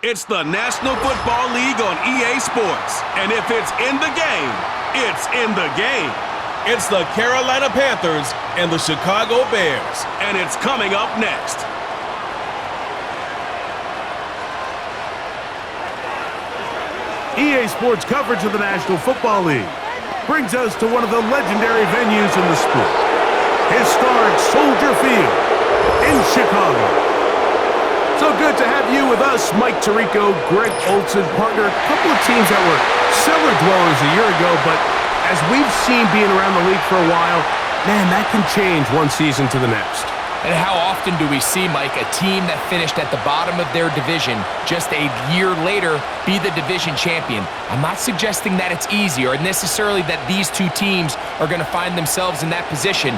It's the National Football League on EA Sports. And if it's in the game, it's in the game. It's the Carolina Panthers and the Chicago Bears. And it's coming up next. EA Sports coverage of the National Football League brings us to one of the legendary venues in the sport. Historic Soldier Field in Chicago. So good to have you with us, Mike Tirico, Greg Olson, partner. A couple of teams that were cellar dwellers a year ago, but as we've seen being around the league for a while, man, that can change one season to the next. And how often do we see, Mike, a team that finished at the bottom of their division just a year later be the division champion? I'm not suggesting that it's easy or necessarily that these two teams are going to find themselves in that position,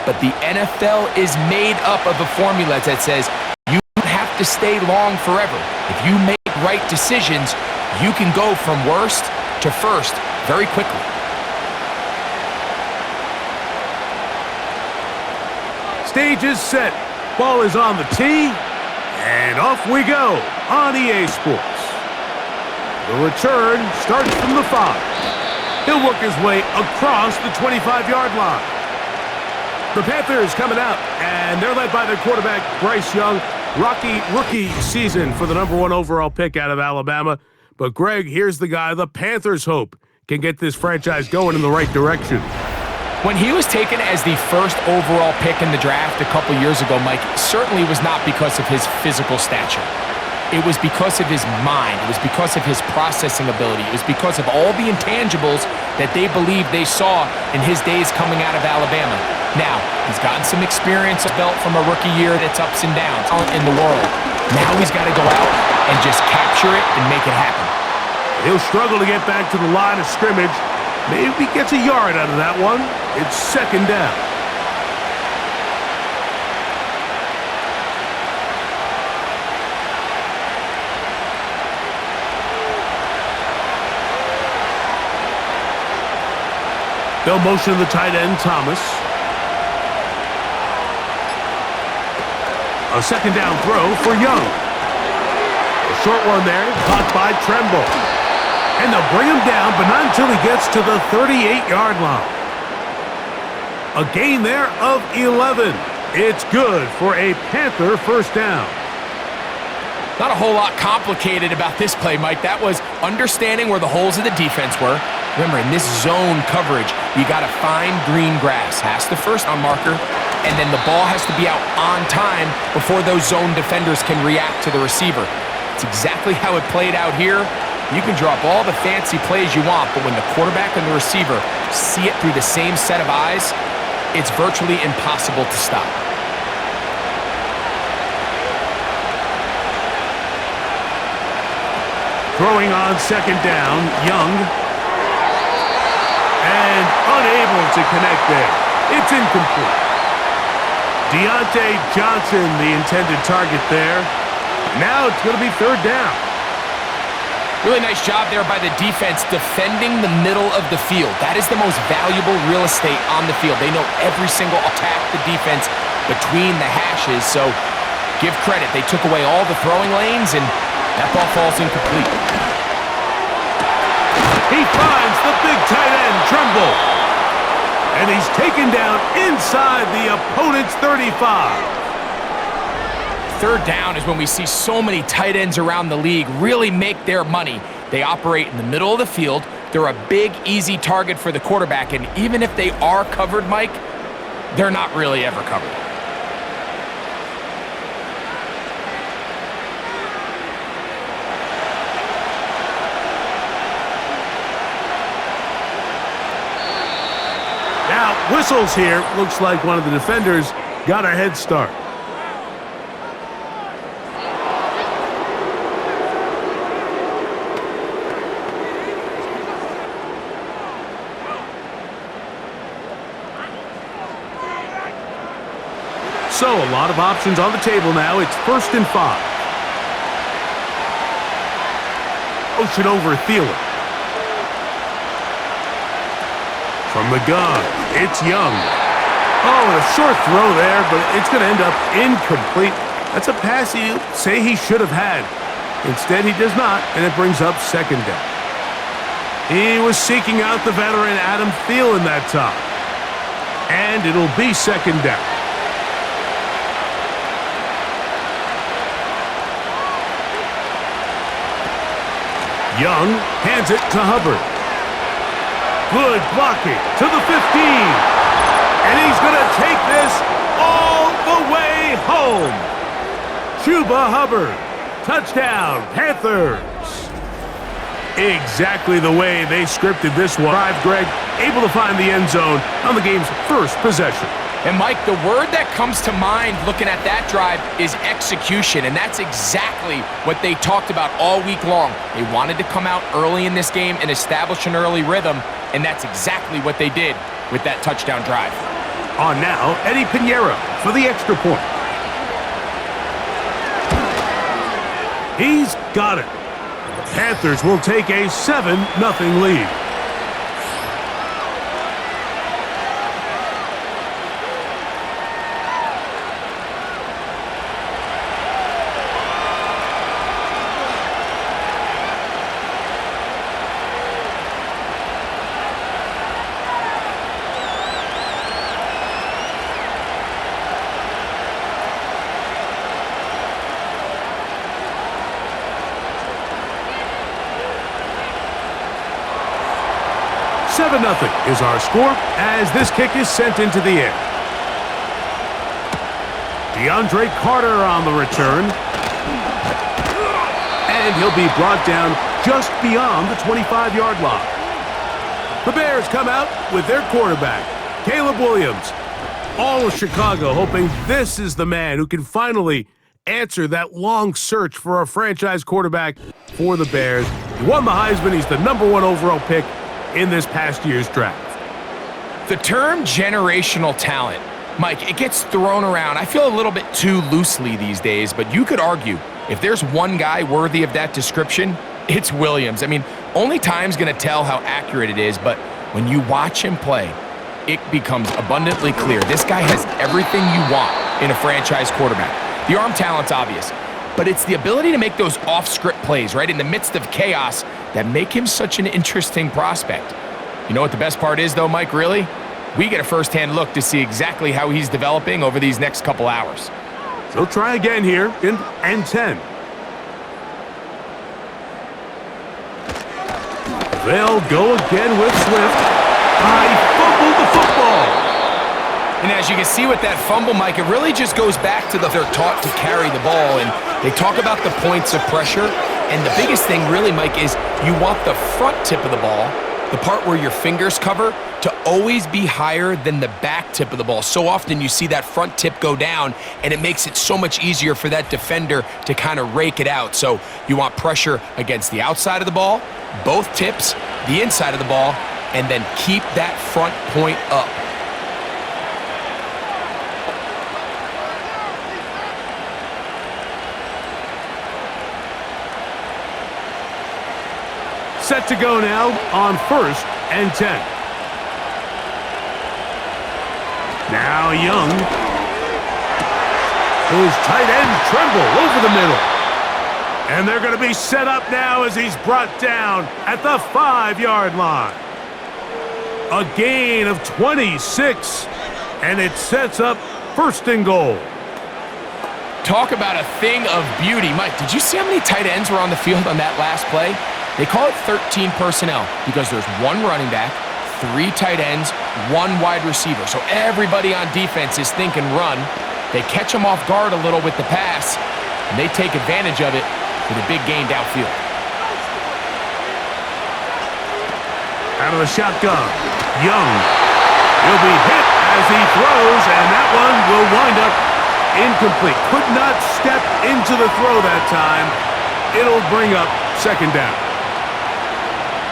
but the NFL is made up of a formula that says you don't have to stay long forever. If you make right decisions, you can go from worst to first very quickly. Stage is set. Ball is on the tee. And off we go on EA Sports. The return starts from the 5. He'll work his way across the 25-yard line. The Panthers coming out, and they're led by their quarterback, Bryce Young. Rocky rookie season for the #1 overall pick out of Alabama. But, Greg, here's the guy the Panthers hope can get this franchise going in the right direction. When he was taken as the first overall pick in the draft a couple years ago, Mike, certainly was not because of his physical stature. It was because of his mind. It was because of his processing ability. It was because of all the intangibles that they believed they saw in his days coming out of Alabama. Now, he's gotten some experience belt from a rookie year that's ups and downs in the world. Now he's got to go out and just capture it and make it happen. He'll struggle to get back to the line of scrimmage. Maybe gets a yard out of that one. It's second down. They'll motion the tight end, Thomas. A second down throw for Young. A short one there, caught by Tremble. And they'll bring him down, but not until he gets to the 38-yard line. A gain there of 11. It's good for a Panther first down. Not a whole lot complicated about this play, Mike. That was understanding where the holes of the defense were. Remember, in this zone coverage, you got to find green grass. Pass the first down marker, and then the ball has to be out on time before those zone defenders can react to the receiver. It's exactly how it played out here. You can drop all the fancy plays you want, but when the quarterback and the receiver see it through the same set of eyes, it's virtually impossible to stop. Throwing on second down, Young. And unable to connect there. It's incomplete. Deontay Johnson, the intended target there. Now it's going to be third down. Really nice job there by the defense defending the middle of the field. That is the most valuable real estate on the field. They know every single attack the defense between the hashes, so give credit. They took away all the throwing lanes, and that ball falls incomplete. He finds the big tight end, Tremble. And he's taken down inside the opponent's 35. Third down is when we see so many tight ends around the league really make their money. They operate in the middle of the field. They're a big, easy target for the quarterback, and even if they are covered, Mike, they're not really ever covered. Now, whistles here. Looks like one of the defenders got a head start. So, a lot of options on the table now. It's 1st and 5. Motion over Thielen. From the gun, it's Young. Oh, a short throw there, but it's going to end up incomplete. That's a pass you say he should have had. Instead, he does not, and it brings up second down. He was seeking out the veteran Adam Thielen that time. And it'll be second down. Young hands it to Hubbard. Good blocking to the 15. And he's going to take this all the way home. Chuba Hubbard. Touchdown, Panthers. Exactly the way they scripted this one. Greg, able to find the end zone on the game's first possession. And Mike, the word that comes to mind looking at that drive is execution, and that's exactly what they talked about all week long. They wanted to come out early in this game and establish an early rhythm, and that's exactly what they did with that touchdown drive. On now, Eddie Pinheiro for the extra point. He's got it. The Panthers will take a 7-0 lead. Nothing is our score as this kick is sent into the air. DeAndre Carter on the return. And he'll be brought down just beyond the 25-yard line. The Bears come out with their quarterback, Caleb Williams. All of Chicago hoping this is the man who can finally answer that long search for a franchise quarterback for the Bears. He won the Heisman. He's the #1 overall pick in this past year's draft. The term generational talent, Mike, it gets thrown around, I feel a little bit too loosely these days, but you could argue if there's one guy worthy of that description, it's Williams. I mean, only time's going to tell how accurate it is, but when you watch him play, it becomes abundantly clear. This guy has everything you want in a franchise quarterback. The arm talent's obvious, but it's the ability to make those off-script plays, right, in the midst of chaos that make him such an interesting prospect. You know what the best part is, though, Mike, really? We get a first-hand look to see exactly how he's developing over these next couple hours. So try again here in and 10. They'll go again with Swift. I fumbled the football. And as you can see with that fumble, Mike, it really just goes back to they're taught to carry the ball, and they talk about the points of pressure. And the biggest thing really, Mike, is you want the front tip of the ball, the part where your fingers cover, to always be higher than the back tip of the ball. So often you see that front tip go down, and it makes it so much easier for that defender to kind of rake it out. So you want pressure against the outside of the ball, both tips, the inside of the ball, and then keep that front point up. Set to go now on 1st and 10. Now Young. His tight end Tremble over the middle. And they're going to be set up now as he's brought down at the 5-yard line. A gain of 26. And it sets up 1st and goal. Talk about a thing of beauty. Mike, did you see how many tight ends were on the field on that last play? They call it 13 personnel because there's 1 running back, 3 tight ends, 1 wide receiver. So everybody on defense is thinking run. They catch them off guard a little with the pass, and they take advantage of it with a big gain downfield. Out of the shotgun, Young. He'll be hit as he throws, and that one will wind up incomplete. Could not step into the throw that time. It'll bring up 2nd down.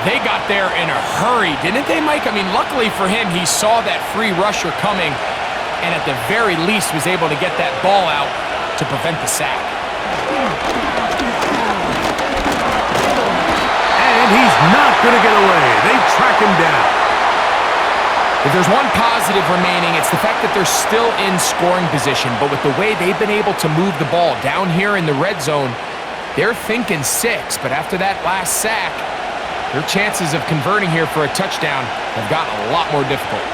They got there in a hurry, didn't they, Mike? I mean, luckily for him, he saw that free rusher coming and at the very least was able to get that ball out to prevent the sack. And he's not going to get away. They track him down. If there's one positive remaining, it's the fact that they're still in scoring position, but with the way they've been able to move the ball down here in the red zone, They're thinking 6, but after that last sack, their chances of converting here for a touchdown have gotten a lot more difficult.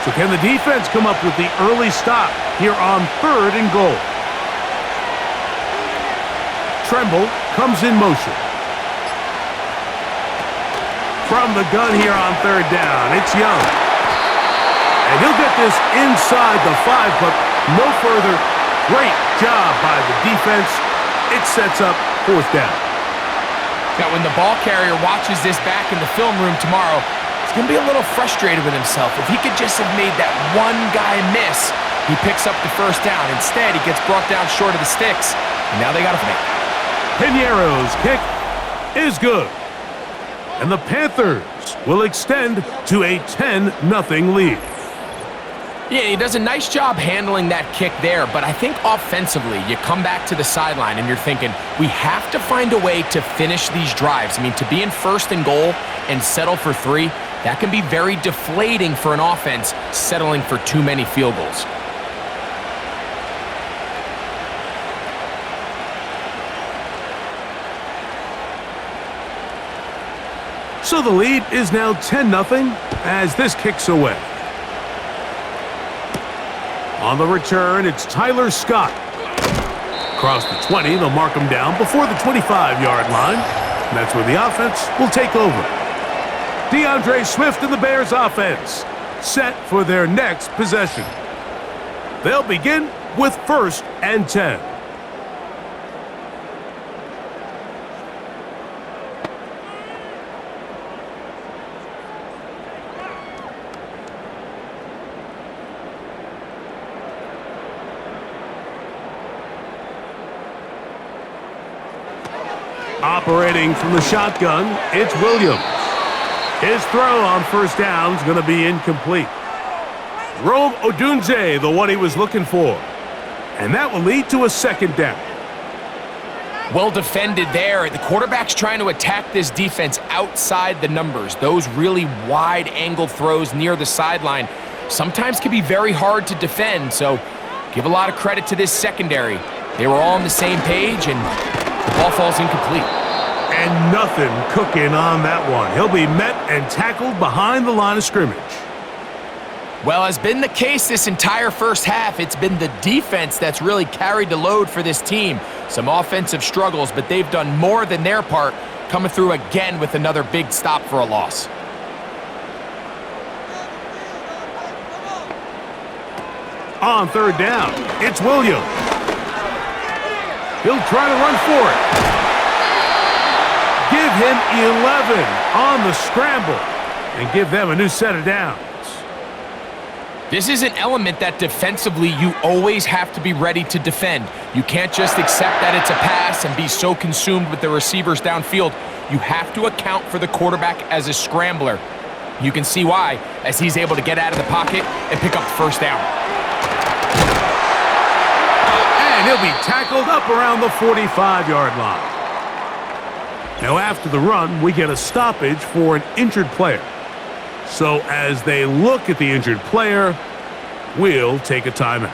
So can the defense come up with the early stop here on 3rd and goal? Tremble comes in motion. From the gun here on 3rd down, it's Young. And he'll get this inside the 5, but no further. Great job by the defense. It sets up 4th down. Now, when the ball carrier watches this back in the film room tomorrow, he's going to be a little frustrated with himself. If he could just have made that one guy miss, he picks up the 1st down. Instead, he gets brought down short of the sticks, and now they got to finish. Piñeiro's kick is good. And the Panthers will extend to a 10-0 lead. Yeah, he does a nice job handling that kick there, but I think offensively, you come back to the sideline and you're thinking, we have to find a way to finish these drives. I mean, to be in 1st and goal and settle for 3, that can be very deflating for an offense settling for too many field goals. So the lead is now 10-0 as this kicks away. On the return, it's Tyler Scott. Across the 20, they'll mark him down before the 25-yard line. And that's where the offense will take over. DeAndre Swift and the Bears offense set for their next possession. They'll begin with 1st and 10. Operating from the shotgun, it's Williams. His throw on 1st down is going to be incomplete. Rome Odunze, the one he was looking for. And that will lead to a 2nd down. Well defended there. The quarterback's trying to attack this defense outside the numbers. Those really wide-angle throws near the sideline sometimes can be very hard to defend, so give a lot of credit to this secondary. They were all on the same page, and the ball falls incomplete. And nothing cooking on that one. He'll be met and tackled behind the line of scrimmage. Well, as been the case this entire 1st half, it's been the defense that's really carried the load for this team. Some offensive struggles, but they've done more than their part, coming through again with another big stop for a loss. On 3rd down, it's Williams. He'll try to run for it. Give him 11 on the scramble and give them a new set of downs. This is an element that defensively you always have to be ready to defend. You can't just accept that it's a pass and be so consumed with the receivers downfield. You have to account for the quarterback as a scrambler. You can see why, as he's able to get out of the pocket and pick up the 1st down. And he'll be tackled up around the 45-yard line. Now after the run, we get a stoppage for an injured player. So as they look at the injured player, we'll take a timeout.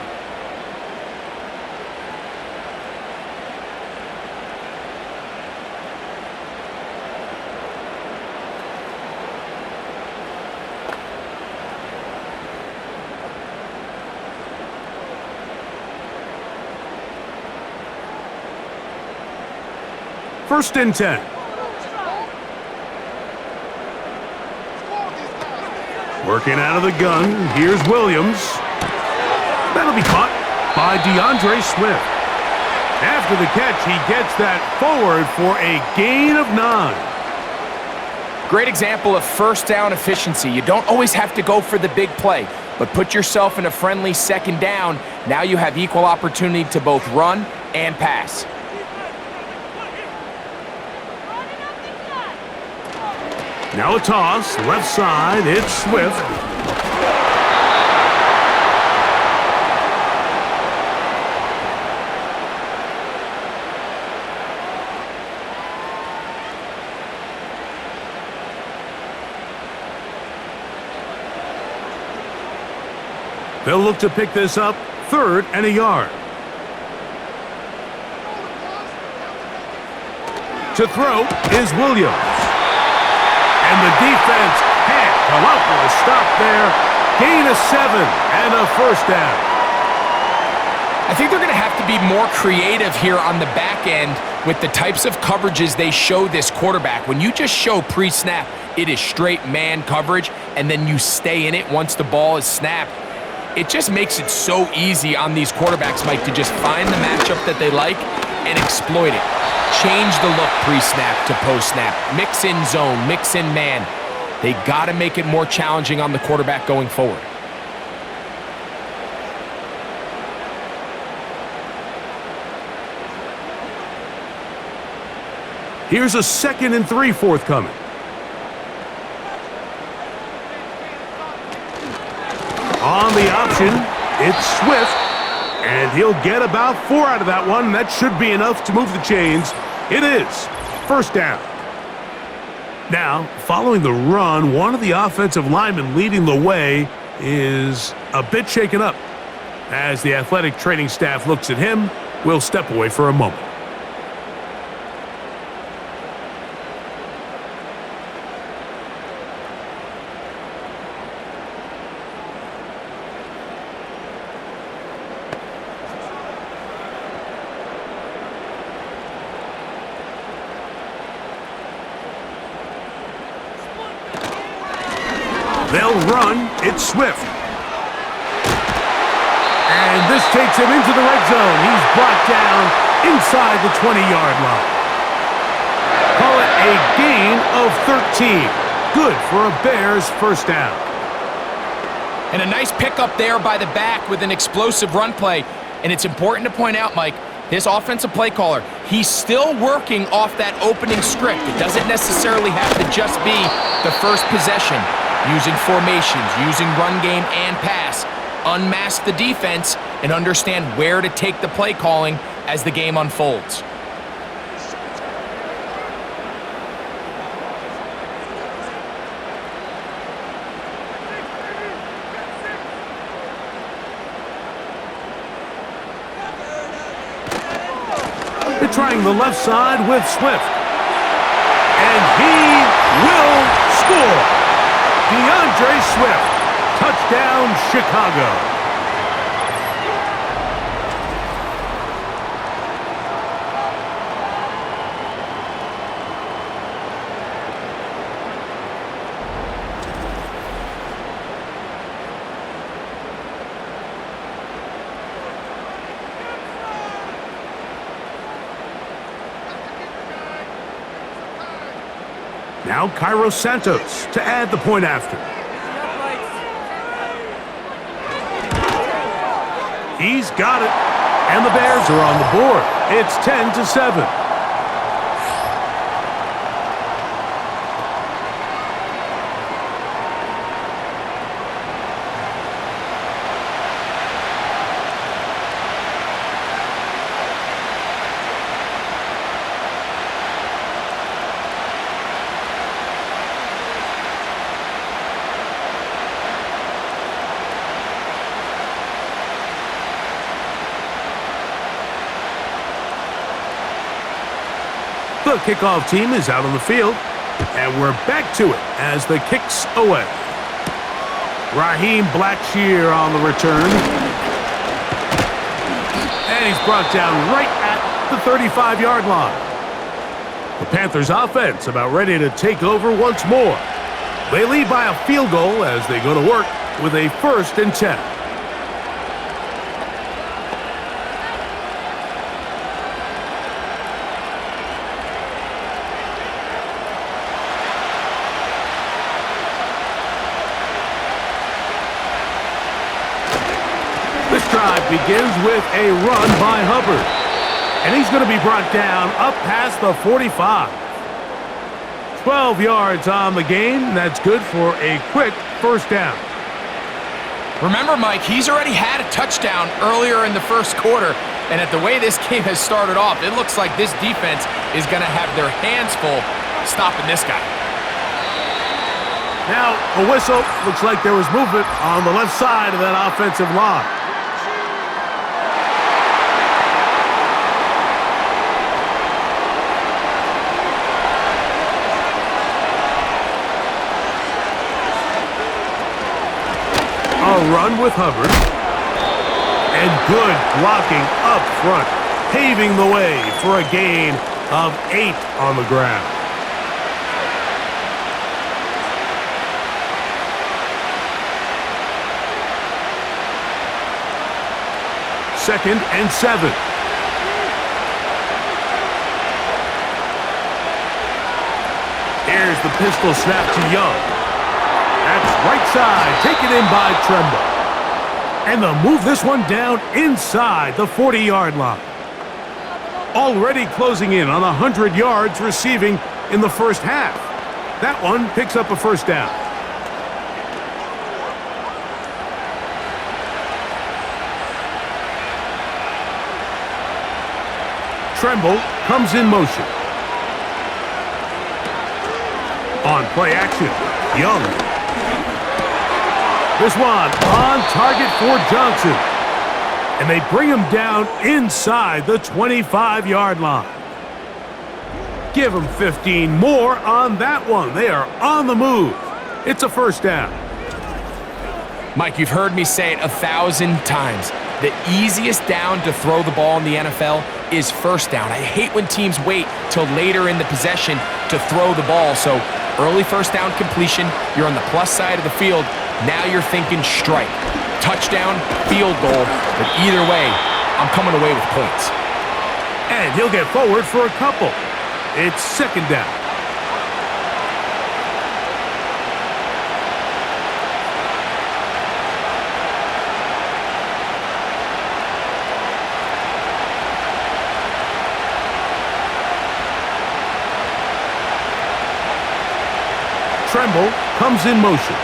First and 10. Working out of the gun, here's Williams. That'll be caught by DeAndre Swift. After the catch, he gets that forward for a gain of 9. Great example of 1st down efficiency. You don't always have to go for the big play, but put yourself in a friendly 2nd down. Now you have equal opportunity to both run and pass. Now a toss, left side, it's Swift. They'll look to pick this up, 3rd and a yard. To throw is Williams. And the defense can't come up with a stop there. Gain of 7 and a first down. I think they're going to have to be more creative here on the back end with the types of coverages they show this quarterback. When you just show pre-snap, it is straight man coverage, and then you stay in it once the ball is snapped. It just makes it so easy on these quarterbacks, Mike, to just find the matchup that they like and exploit it. Change the look pre-snap to post-snap. Mix in zone, mix in man. They got to make it more challenging on the quarterback going forward. Here's a 2nd and 3 forthcoming. On the option, it's Swift, and he'll get about 4 out of that one. That should be enough to move the chains. It is. First down. Now, following the run, one of the offensive linemen leading the way is a bit shaken up. As the athletic training staff looks at him, we'll step away for a moment. They'll run. It's Swift. And this takes him into the red zone. He's brought down inside the 20-yard line. Call it a gain of 13. Good for a Bears first down. And a nice pickup there by the back with an explosive run play. And it's important to point out, Mike, this offensive play caller, he's still working off that opening script. It doesn't necessarily have to just be the first possession. Using formations, using run game and pass. Unmask the defense and understand where to take the play calling as the game unfolds. They're trying the left side with Swift. And he will score. DeAndre Swift, touchdown Chicago. Now Cairo Santos to add the point after. He's got it. And the Bears are on the board. It's 10-7. The kickoff team is out on the field, and we're back to it as the kick's away. Raheem Blackshear on the return. And he's brought down right at the 35-yard line. The Panthers offense about ready to take over once more. They lead by a field goal as they go to work with a 1st and 10. This drive begins with a run by Hubbard. And he's going to be brought down up past the 45. 12 yards on the game. That's good for a quick first down. Remember, Mike, he's already had a touchdown earlier in the first quarter. And at the way this game has started off, it looks like this defense is going to have their hands full stopping this guy. Now, a whistle. Looks like there was movement on the left side of that offensive line. A run with Hubbard. And good blocking up front, paving the way for a gain of 8 on the ground. Second and 7. Here's the pistol snap to Young. That's right side, taken in by Tremble. And they'll move this one down inside the 40-yard line. Already closing in on 100 yards receiving in the first half. That one picks up a first down. Tremble comes in motion. On play action, Young. This one on target for Johnson. And they bring him down inside the 25-yard line. Give them 15 more on that one. They are on the move. It's a first down. Mike, you've heard me say it 1,000 times. The easiest down to throw the ball in the NFL is first down. I hate when teams wait till later in the possession to throw the ball. So early first down completion, you're on the plus side of the field. Now you're thinking strike. Touchdown, field goal. But either way, I'm coming away with points. And he'll get forward for a couple. It's second down. Tremble comes in motion.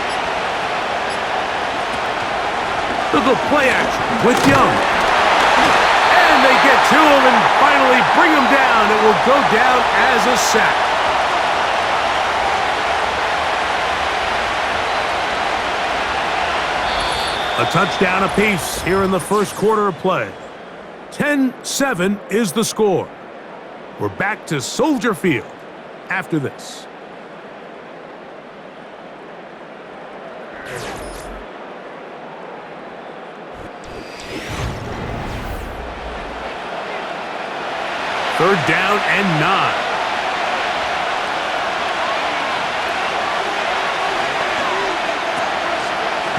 They'll go play action with Young. And they get to him and finally bring him down. It will go down as a sack. A touchdown apiece here in the first quarter of play. 10-7 is the score. We're back to Soldier Field after this. Third down and 9.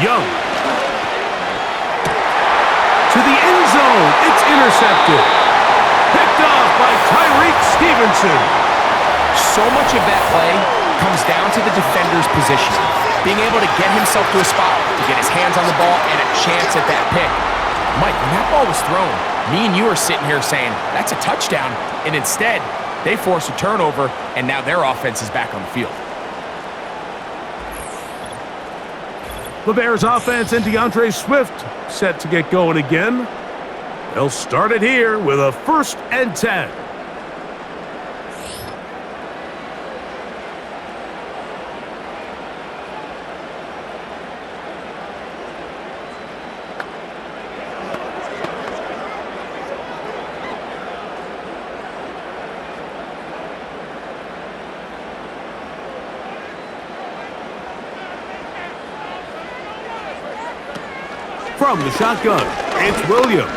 Young. To the end zone. It's intercepted. Picked off by Tyreek Stevenson. So much of that play comes down to the defender's position. Being able to get himself to a spot, to get his hands on the ball, and a chance at that pick. Mike, when that ball was thrown, me and you are sitting here saying, that's a touchdown. And instead, they force a turnover, and now their offense is back on the field. The Bears offense and DeAndre Swift set to get going again. They'll start it here with a 1st and 10. From the shotgun, it's Williams.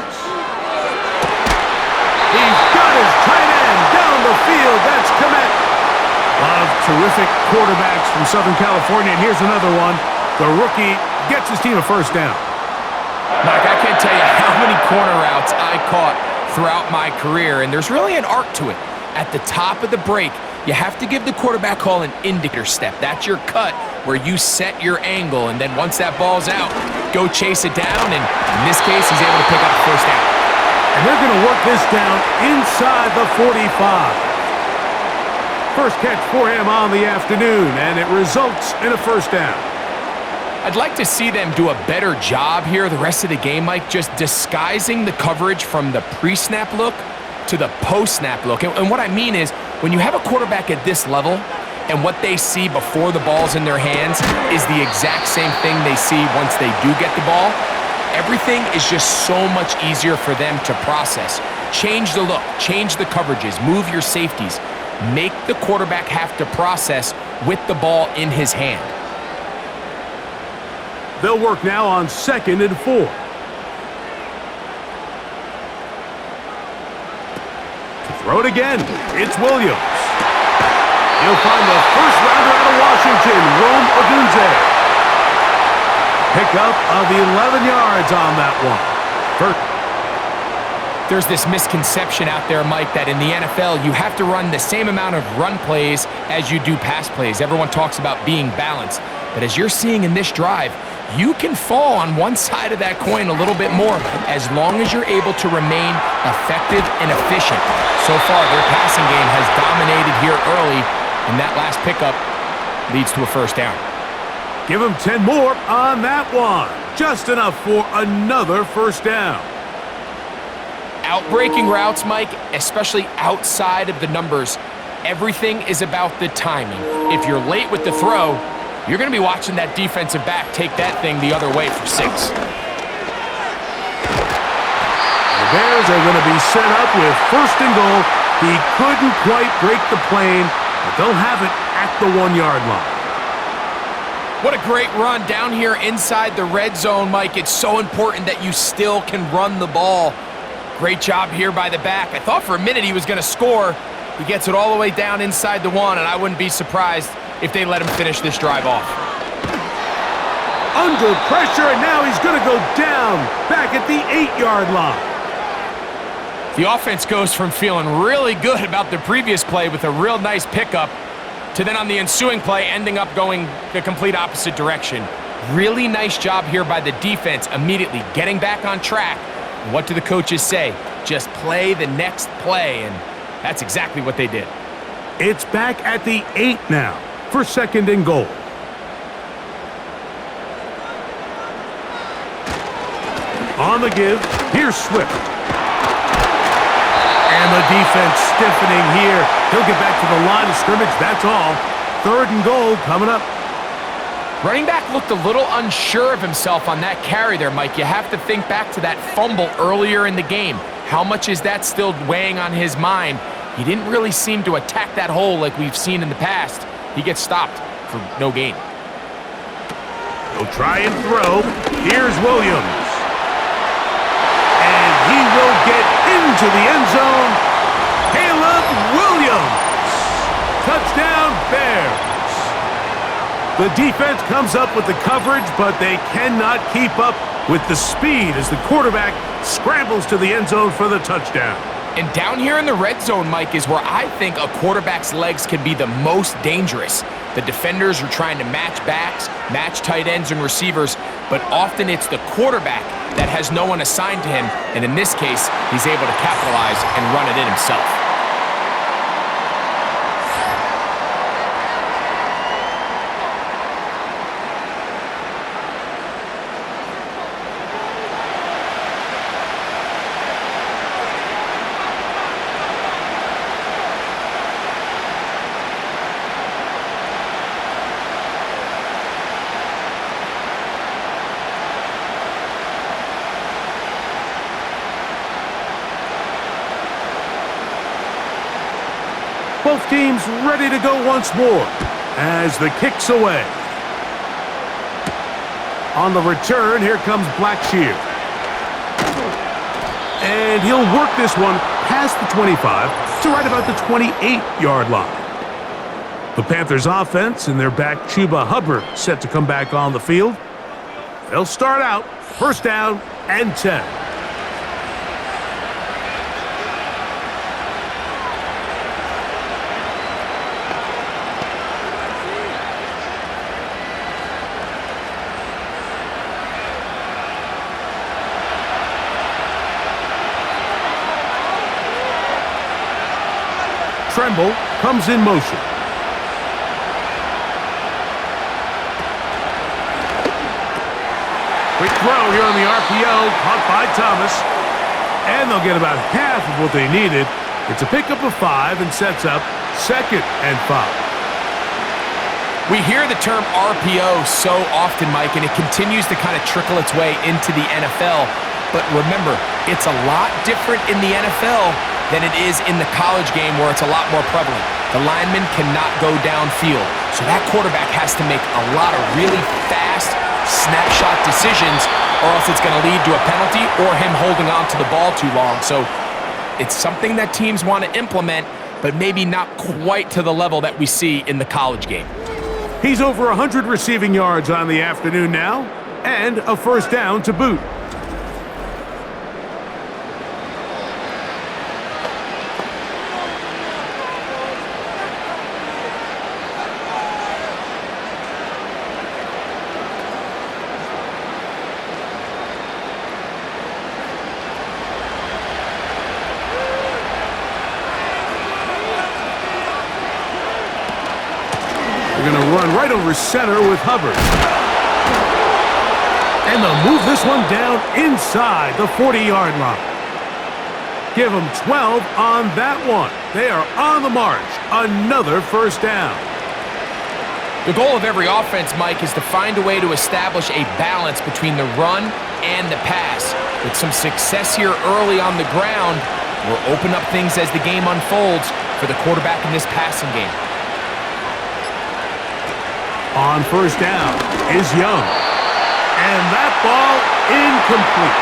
He's got his tight end down the field. That's Komet. A lot of terrific quarterbacks from Southern California. And here's another one. The rookie gets his team a first down. Mike, I can't tell you how many corner routes I caught throughout my career, and there's really an art to it. At the top of the break, you have to give the quarterback call an indicator step. That's your cut where you set your angle, and then once that ball's out, go chase it down, and in this case, he's able to pick up the first down. And they're going to work this down inside the 45. First catch for him on the afternoon, and it results in a first down. I'd like to see them do a better job here the rest of the game, Mike, just disguising the coverage from the pre-snap look to the post-snap look. And what I mean is, when you have a quarterback at this level, and what they see before the ball's in their hands is the exact same thing they see once they do get the ball. Everything is just so much easier for them to process. Change the look, change the coverages, move your safeties. Make the quarterback have to process with the ball in his hand. They'll work now on 2nd and 4. To throw it again, it's Williams. He'll find the first rounder out of Washington, Rome Odunze. Pickup of 11 yards on that one. There's this misconception out there, Mike, that in the NFL, you have to run the same amount of run plays as you do pass plays. Everyone talks about being balanced. But as you're seeing in this drive, you can fall on one side of that coin a little bit more as long as you're able to remain effective and efficient. So far, their passing game has dominated here early, and that last pickup leads to a first down. Give him 10 more on that one. Just enough for another first down. Outbreaking routes, Mike, especially outside of the numbers, everything is about the timing. If you're late with the throw, you're going to be watching that defensive back take that thing the other way for 6. The Bears are going to be set up with 1st and goal. He couldn't quite break the plane, but they'll have it at the 1-yard line. What a great run down here inside the red zone, Mike. It's so important that you still can run the ball. Great job here by the back. I thought for a minute he was going to score. He gets it all the way down inside the 1, and I wouldn't be surprised if they let him finish this drive off. Under pressure, and now he's going to go down back at the 8-yard line. The offense goes from feeling really good about the previous play with a real nice pickup to then on the ensuing play ending up going the complete opposite direction. Really nice job here by the defense immediately getting back on track. And what do the coaches say? Just play the next play, and that's exactly what they did. It's back at the 8 now for 2nd and goal. On the give, here's Swift. And the defense stiffening here. He'll get back to the line of scrimmage, that's all. 3rd and goal coming up. Running back looked a little unsure of himself on that carry there, Mike. You have to think back to that fumble earlier in the game. How much is that still weighing on his mind? He didn't really seem to attack that hole like we've seen in the past. He gets stopped for no gain. He'll try and throw. Here's Williams. And he will get into the end zone. Caleb Williams. Touchdown, Bears. The defense comes up with the coverage, but they cannot keep up with the speed as the quarterback scrambles to the end zone for the touchdown. And down here in the red zone, Mike, is where I think a quarterback's legs can be the most dangerous. The defenders are trying to match backs, match tight ends and receivers, but often it's the quarterback that has no one assigned to him, and in this case, he's able to capitalize and run it in himself. Both teams ready to go once more as the kick's away. On the return, here comes Blackshear. And he'll work this one past the 25 to right about the 28-yard line. The Panthers offense and their back Chuba Hubbard set to come back on the field. They'll start out 1st down and 10. Tremble comes in motion. Quick throw here on the RPO, caught by Thomas. And they'll get about half of what they needed. It's a pickup of 5 and sets up 2nd and 5. We hear the term RPO so often, Mike, and it continues to kind of trickle its way into the NFL. But remember, it's a lot different in the NFL than it is in the college game where it's a lot more prevalent. The lineman cannot go downfield, so that quarterback has to make a lot of really fast snapshot decisions, or else it's going to lead to a penalty or him holding on to the ball too long. So it's something that teams want to implement, but maybe not quite to the level that we see in the college game. He's over 100 receiving yards on the afternoon now, and a first down to boot. They're going to run right over center with Hubbard. And they'll move this one down inside the 40-yard line. Give them 12 on that one. They are on the march. Another first down. The goal of every offense, Mike, is to find a way to establish a balance between the run and the pass. With some success here early on the ground, will open up things as the game unfolds for the quarterback in this passing game. On first down is Young. And that ball incomplete.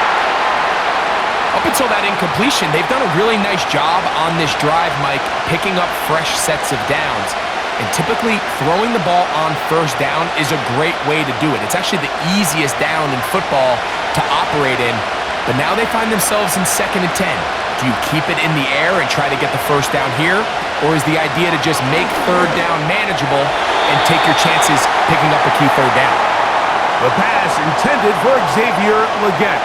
Up until that incompletion, they've done a really nice job on this drive, Mike, picking up fresh sets of downs. And typically, throwing the ball on first down is a great way to do it. It's actually the easiest down in football to operate in. But now they find themselves in 2nd and 10. Do you keep it in the air and try to get the first down here? Or is the idea to just make third down manageable and take your chances picking up a key third down? The pass intended for Xavier Legette.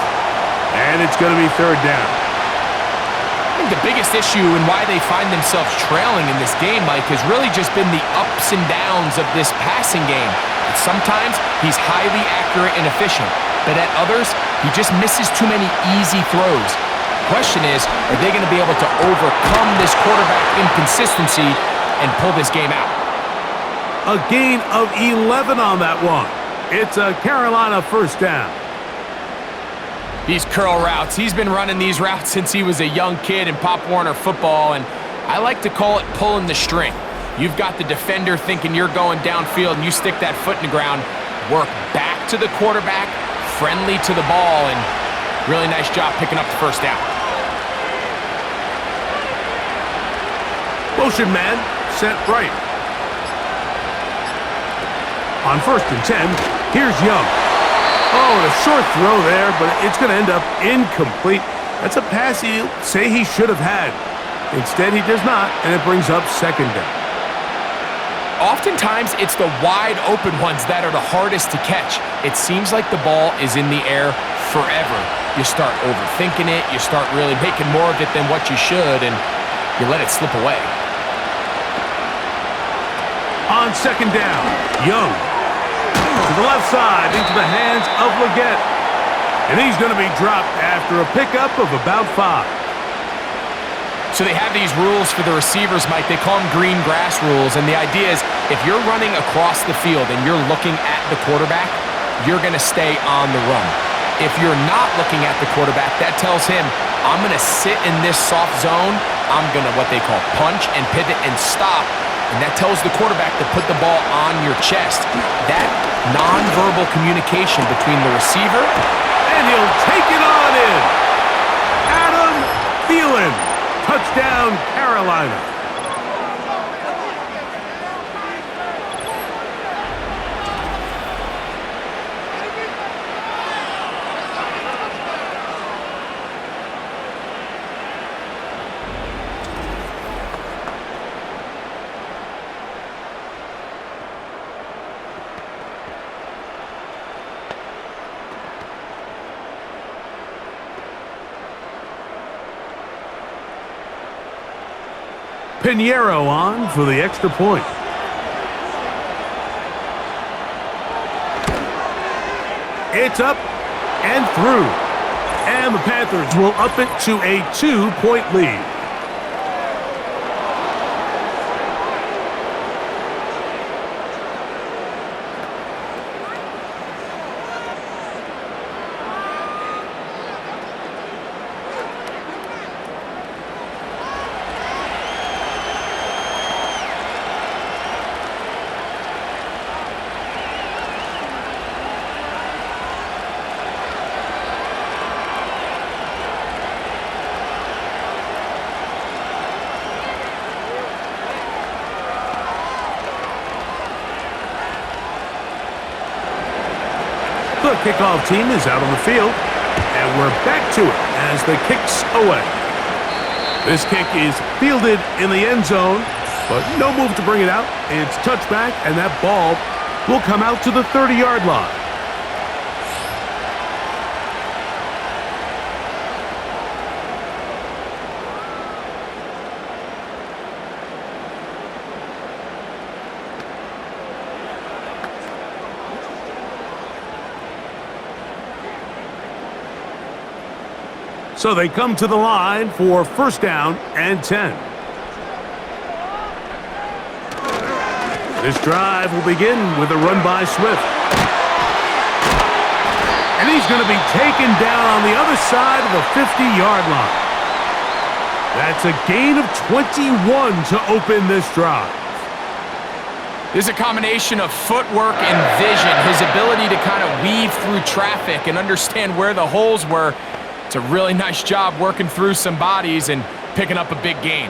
And it's going to be third down. I think the biggest issue and why they find themselves trailing in this game, Mike, has really just been the ups and downs of this passing game. And sometimes he's highly accurate and efficient, but at others, he just misses too many easy throws. The question is, are they going to be able to overcome this quarterback inconsistency and pull this game out? A gain of 11 on that one. It's a Carolina first down. These curl routes, he's been running these routes since he was a young kid in Pop Warner football, and I like to call it pulling the string. You've got the defender thinking you're going downfield, and you stick that foot in the ground, work back to the quarterback, friendly to the ball, and really nice job picking up the first down. Motion man, set right. On 1st and 10, here's Young. Oh, a short throw there, but it's going to end up incomplete. That's a pass he'll say he should have had. Instead, he does not, and it brings up second down. Oftentimes, it's the wide open ones that are the hardest to catch. It seems like the ball is in the air forever. You start overthinking it, you start really making more of it than what you should, and you let it slip away. On second down, Young. To the left side, into the hands of Legette. And he's going to be dropped after a pickup of about 5. So they have these rules for the receivers, Mike. They call them green grass rules. And the idea is if you're running across the field and you're looking at the quarterback, you're going to stay on the run. If you're not looking at the quarterback, that tells him, I'm going to sit in this soft zone. I'm going to what they call punch and pivot and stop. And that tells the quarterback to put the ball on your chest. That nonverbal communication between the receiver, and he'll take it on in. Adam Thielen, touchdown Carolina. Pinheiro on for the extra point. It's up and through. And the Panthers will up it to a 2-point lead. The kickoff team is out on the field, and we're back to it as the kick's away. This kick is fielded in the end zone, but no move to bring it out. It's touchback, and that ball will come out to the 30-yard line. So they come to the line for first down and 10. This drive will begin with a run by Swift. And he's going to be taken down on the other side of the 50-yard line. That's a gain of 21 to open this drive. There's a combination of footwork and vision, his ability to kind of weave through traffic and understand where the holes were. It's a really nice job working through some bodies and picking up a big gain.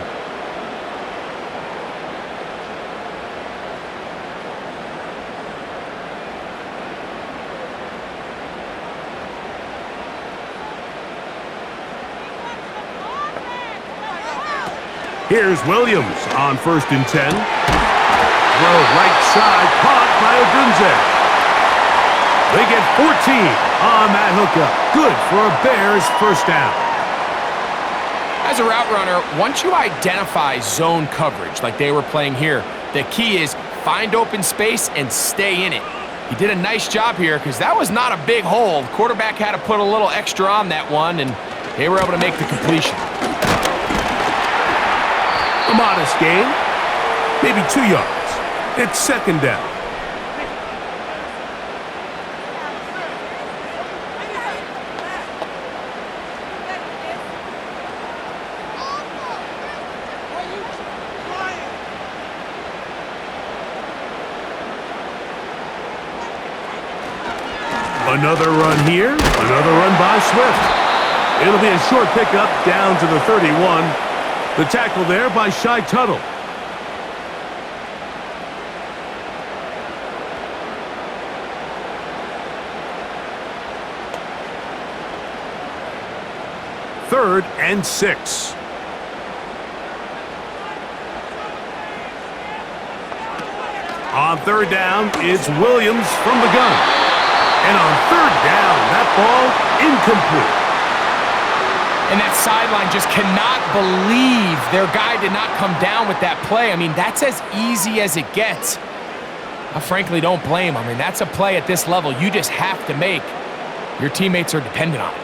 Here's Williams on 1st and 10. Throw right side, caught by Odunze. They get 14 on that hookup. Good for a Bears first down. As a route runner, once you identify zone coverage like they were playing here, the key is find open space and stay in it. He did a nice job here because that was not a big hole. The quarterback had to put a little extra on that one, and they were able to make the completion. A modest gain, maybe 2 yards. It's second down. Another run here, another run by Swift. It'll be a short pickup down to the 31. The tackle there by Shy Tuttle. Third and 6. On third down, it's Williams from the gun. And on third down, that ball incomplete. And that sideline just cannot believe their guy did not come down with that play. I mean, that's as easy as it gets. I frankly don't blame him. I mean, that's a play at this level you just have to make. Your teammates are dependent on it.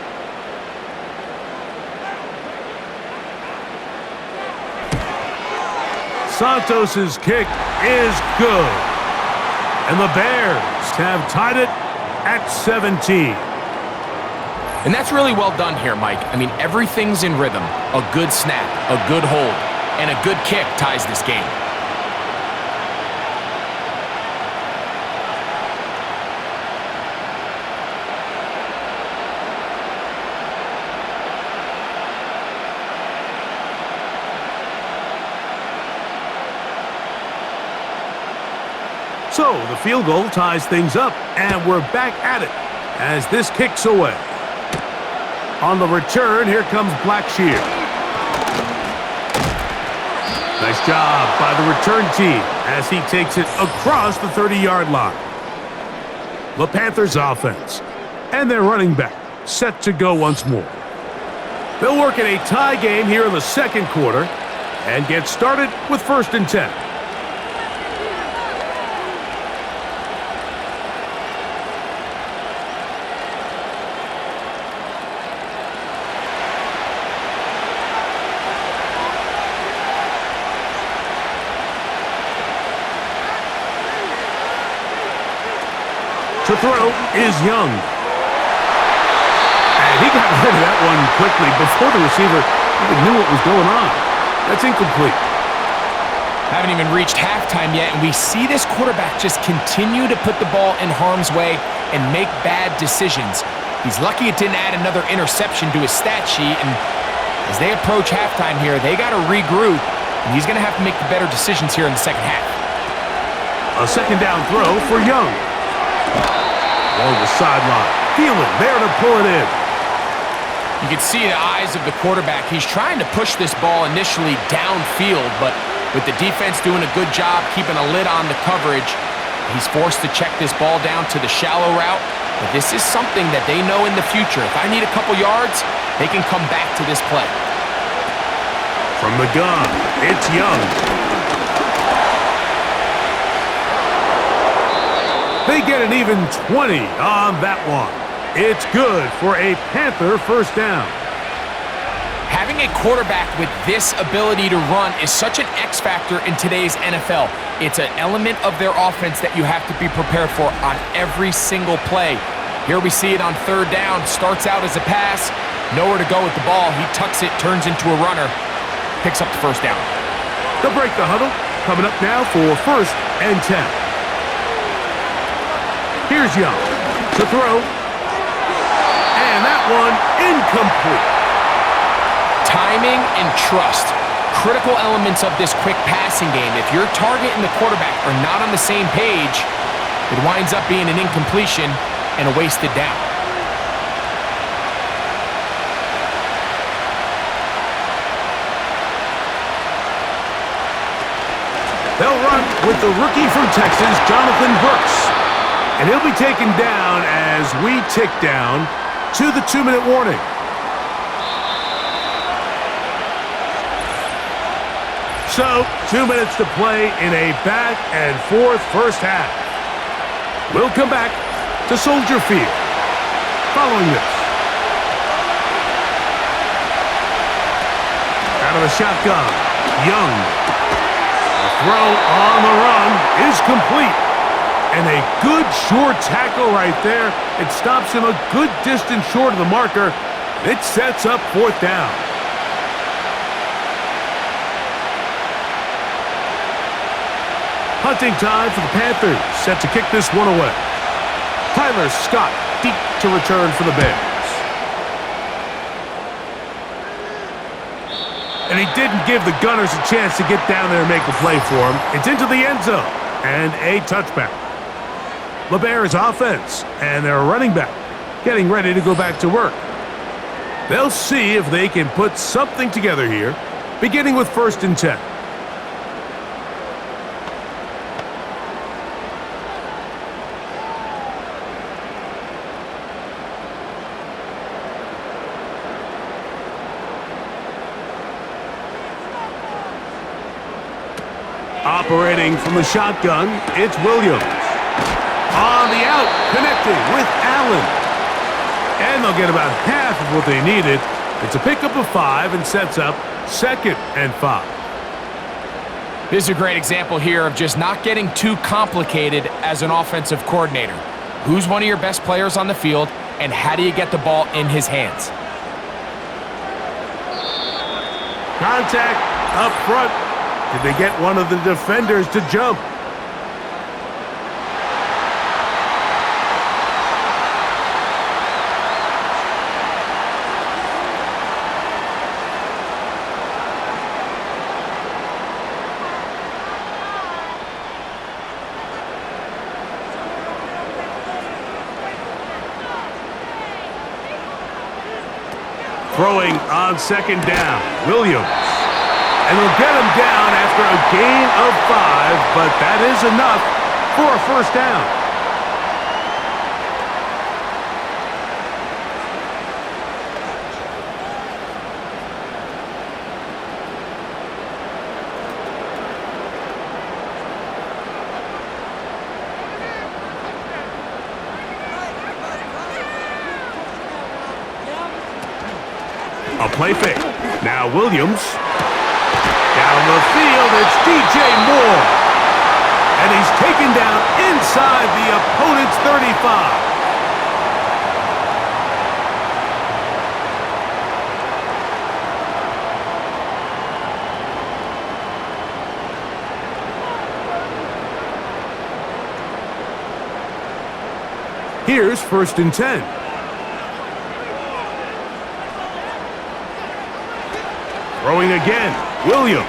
Santos's kick is good. And the Bears have tied it at 17. And that's really well done here, Mike. I mean, everything's in rhythm. A good snap, a good hold, and a good kick ties this game. So the field goal ties things up, and we're back at it as this kicks away. On the return, here comes Blackshear. Nice job by the return team as he takes it across the 30-yard line. The Panthers offense and their running back set to go once more. They'll work in a tie game here in the second quarter and get started with 1st and 10. To throw is Young. And he got rid of that one quickly before the receiver even knew what was going on. That's incomplete. Haven't even reached halftime yet, and we see this quarterback just continue to put the ball in harm's way and make bad decisions. He's lucky it didn't add another interception to his stat sheet, and as they approach halftime here, they got to regroup, and he's going to have to make the better decisions here in the second half. A second down throw for Young. along the sideline. Feeling there to pull it in. You can see the eyes of the quarterback. He's trying to push this ball initially downfield, but with the defense doing a good job keeping a lid on the coverage, he's forced to check this ball down to the shallow route. But this is something that they know in the future. If I need a couple yards, they can come back to this play. From the gun, it's Young. They get an even 20 on that one. It's good for a Panther first down. Having a quarterback with this ability to run is such an X factor in today's NFL. It's an element of their offense that you have to be prepared for on every single play. Here we see it on third down. Starts out as a pass, nowhere to go with the ball. He tucks it, turns into a runner, picks up the first down. They'll break the huddle. Coming up now for 1st and 10. Here's Young to throw. And that one incomplete. Timing and trust, critical elements of this quick passing game. If your target and the quarterback are not on the same page, it winds up being an incompletion and a wasted down. They'll run with the rookie from Texas, Jonathan Brooks. And he'll be taken down as we tick down to the 2-minute warning. So, 2 minutes to play in a back-and-forth first half. We'll come back to Soldier Field following this. Out of the shotgun, Young. The throw on the run is complete. And a good short tackle right there. It stops him a good distance short of the marker. It sets up 4th down. Hunting time for the Panthers, set to kick this one away. Tyler Scott deep to return for the Bears. And he didn't give the Gunners a chance to get down there and make a play for him. It's into the end zone and a touchback. The Bears offense and their running back getting ready to go back to work. They'll see if they can put something together here, beginning with 1st and 10. Operating from the shotgun, it's Williams. On the out, connecting with Allen. And they'll get about half of what they needed. It's a pickup of 5 and sets up 2nd and 5. This is a great example here of just not getting too complicated as an offensive coordinator. Who's one of your best players on the field, and how do you get the ball in his hands? Contact up front. Did they get one of the defenders to jump? Throwing on 2nd down, Williams. And they'll get him down after a gain of 5, but that is enough for a 1st down. A play fake. Now Williams. Down the field, it's DJ Moore. And he's taken down inside the opponent's 35. Here's 1st and 10. Throwing again, Williams.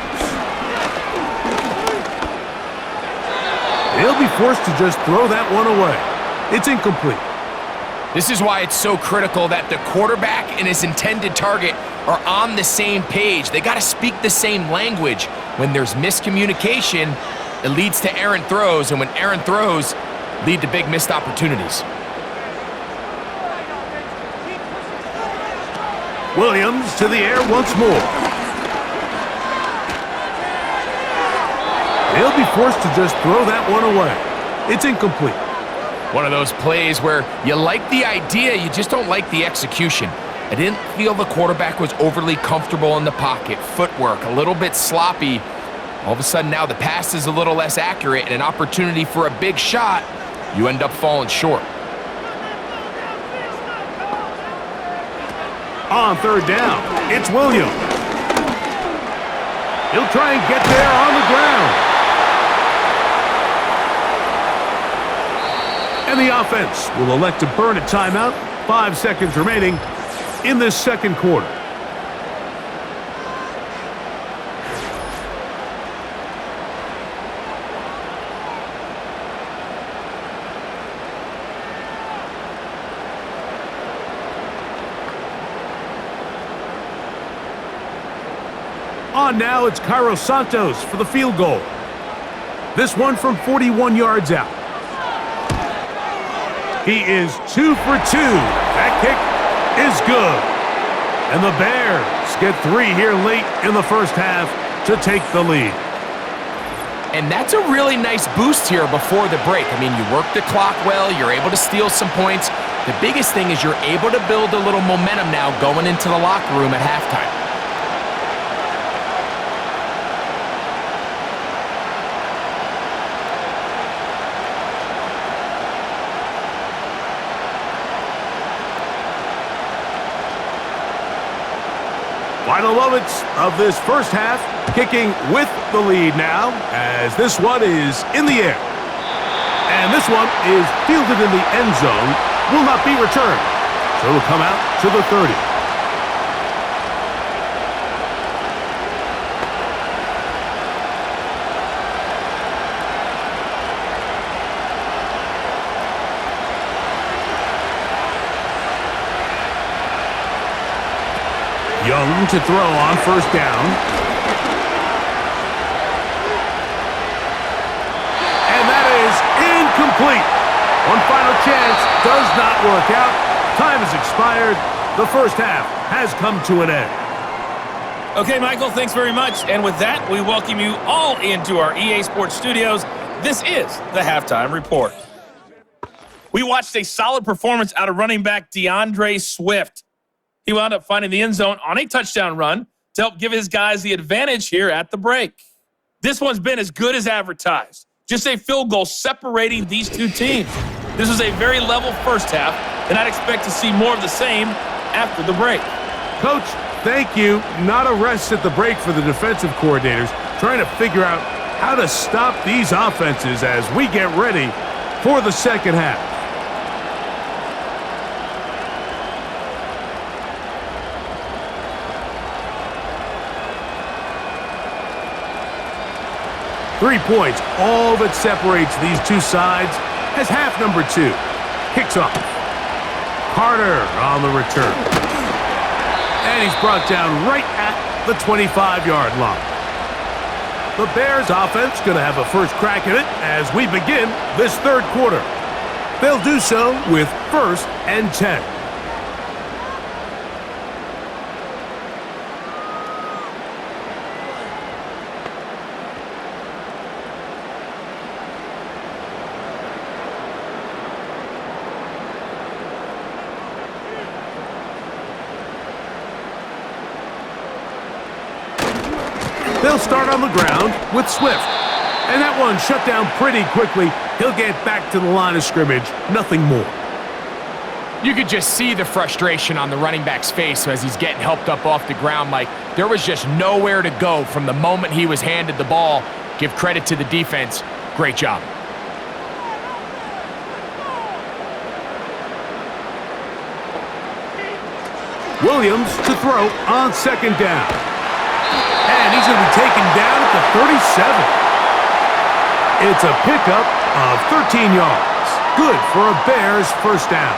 He'll be forced to just throw that one away. It's incomplete. This is why it's so critical that the quarterback and his intended target are on the same page. They got to speak the same language. When there's miscommunication, it leads to errant throws, and when errant throws lead to big missed opportunities. Williams to the air once more. He'll be forced to just throw that one away. It's incomplete. One of those plays where you like the idea, you just don't like the execution. I didn't feel the quarterback was overly comfortable in the pocket. Footwork, a little bit sloppy. All of a sudden now the pass is a little less accurate and an opportunity for a big shot. You end up falling short. On third down, it's Williams. He'll try and get there on the ground. And the offense will elect to burn a timeout. 5 seconds remaining in this second quarter. On now, it's Cairo Santos for the field goal. This one from 41 yards out. He is 2 for 2. That kick is good. And the Bears get 3 here late in the first half to take the lead. And that's a really nice boost here before the break. I mean, you work the clock well, you're able to steal some points. The biggest thing is you're able to build a little momentum now going into the locker room at halftime. Final moments of this first half, kicking with the lead now, as this one is in the air. And this one is fielded in the end zone, will not be returned. So it'll come out to the 30. Young to throw on first down. And that is incomplete. One final chance does not work out. Time has expired. The first half has come to an end. Okay, Michael, thanks very much. And with that, we welcome you all into our EA Sports studios. This is the Halftime Report. We watched a solid performance out of running back DeAndre Swift. He wound up finding the end zone on a touchdown run to help give his guys the advantage here at the break. This one's been as good as advertised. Just a field goal separating these two teams. This was a very level first half, and I'd expect to see more of the same after the break. Coach, thank you. Not a rest at the break for the defensive coordinators, trying to figure out how to stop these offenses as we get ready for the second half. Three points, all that separates these two sides as half number 2 kicks off. Carter on the return. And he's brought down right at the 25-yard line. The Bears offense going to have a first crack at it as we begin this third quarter. They'll do so with 1st and 10. They'll start on the ground with Swift. And that one shut down pretty quickly. He'll get back to the line of scrimmage. Nothing more. You could just see the frustration on the running back's face as he's getting helped up off the ground. Like, there was just nowhere to go from the moment he was handed the ball. Give credit to the defense. Great job. Williams to throw on second down. And he's going to be taken down at the 37. It's a pickup of 13 yards. Good for a Bears first down.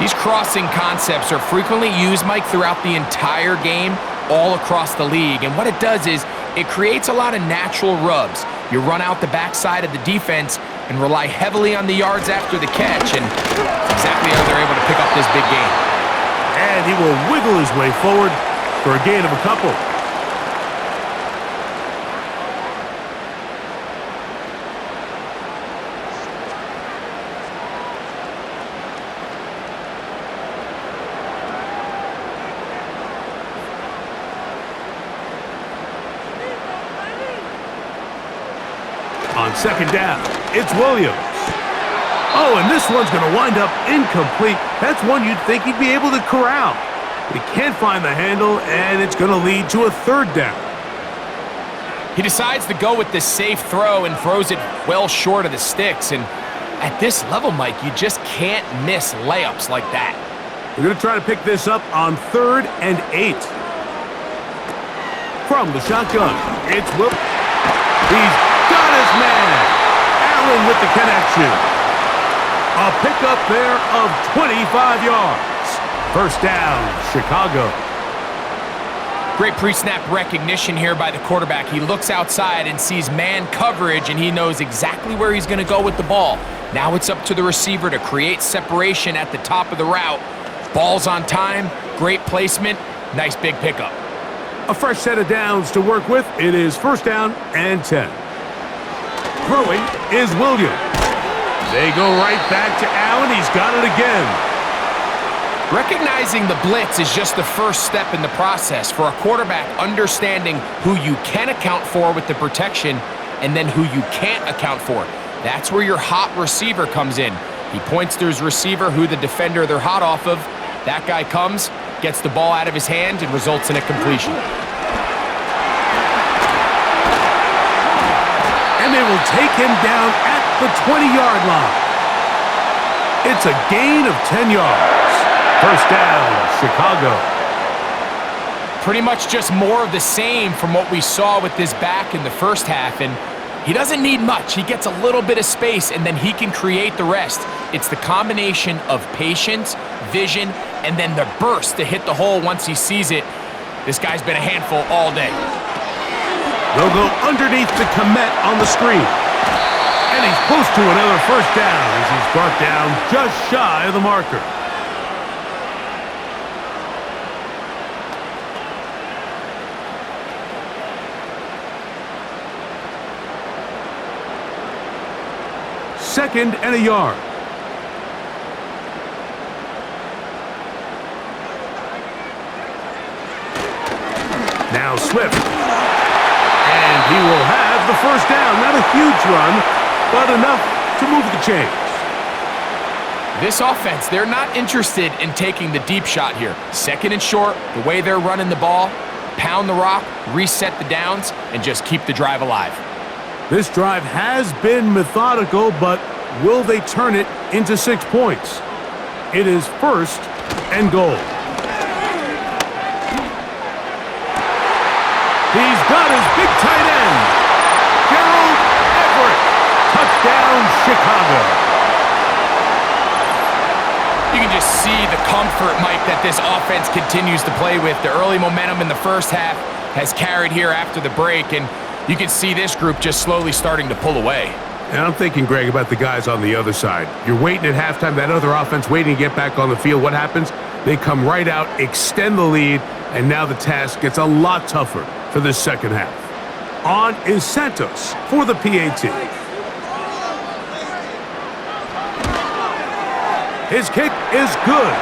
These crossing concepts are frequently used, Mike, throughout the entire game, all across the league. And what it does is it creates a lot of natural rubs. You run out the backside of the defense and rely heavily on the yards after the catch, and that's exactly how they're able to pick up this big game. And he will wiggle his way forward for a gain of a couple. On second down, it's Williams. Oh, and this one's going to wind up incomplete. That's one you'd think he'd be able to corral. He can't find the handle, and it's going to lead to a third down. He decides to go with this safe throw and throws it well short of the sticks. And at this level, Mike, you just can't miss layups like that. We're going to try to pick this up on 3rd and 8. From the shotgun, it's Will. He's got his man. Allen with the connection. A pickup there of 25 yards. First down, Chicago. Great pre-snap recognition here by the quarterback. He looks outside and sees man coverage, and he knows exactly where he's going to go with the ball. Now it's up to the receiver to create separation at the top of the route. Ball's on time, great placement, nice big pickup. A fresh set of downs to work with. It is first down and 10. Throwing is Williams. They go right back to Allen. He's got it again. Recognizing the blitz is just the first step in the process for a quarterback, understanding who you can account for with the protection and then who you can't account for. That's where your hot receiver comes in. He points to his receiver, who the defender they're hot off of. That guy comes, gets the ball out of his hand, and results in a completion. And they will take him down at the 20-yard line. It's a gain of 10 yards. First down, Chicago. Pretty much just more of the same from what we saw with this back in the first half, and he doesn't need much. He gets a little bit of space, and then he can create the rest. It's the combination of patience, vision, and then the burst to hit the hole once he sees it. This guy's been a handful all day. They'll go underneath the commit on the screen. And he's close to another first down as he's brought down just shy of the marker. Second and a yard. Now Swift. And he will have the first down. Not a huge run, but enough to move the chains. This offense, they're not interested in taking the deep shot here. Second and short, the way they're running the ball, pound the rock, reset the downs, and just keep the drive alive. This drive has been methodical, but will they turn it into 6 points? It is first and goal. He's got his big tight end, Gerald Everett. Touchdown, Chicago. You can just see the comfort, Mike, that this offense continues to play with. The early momentum in the first half has carried here after the break, and you can see this group just slowly starting to pull away. And I'm thinking, Greg, about the guys on the other side. You're waiting at halftime, that other offense waiting to get back on the field. What happens? They come right out, extend the lead, and now the task gets a lot tougher for this second half. On is Santos for the PAT. His kick is good,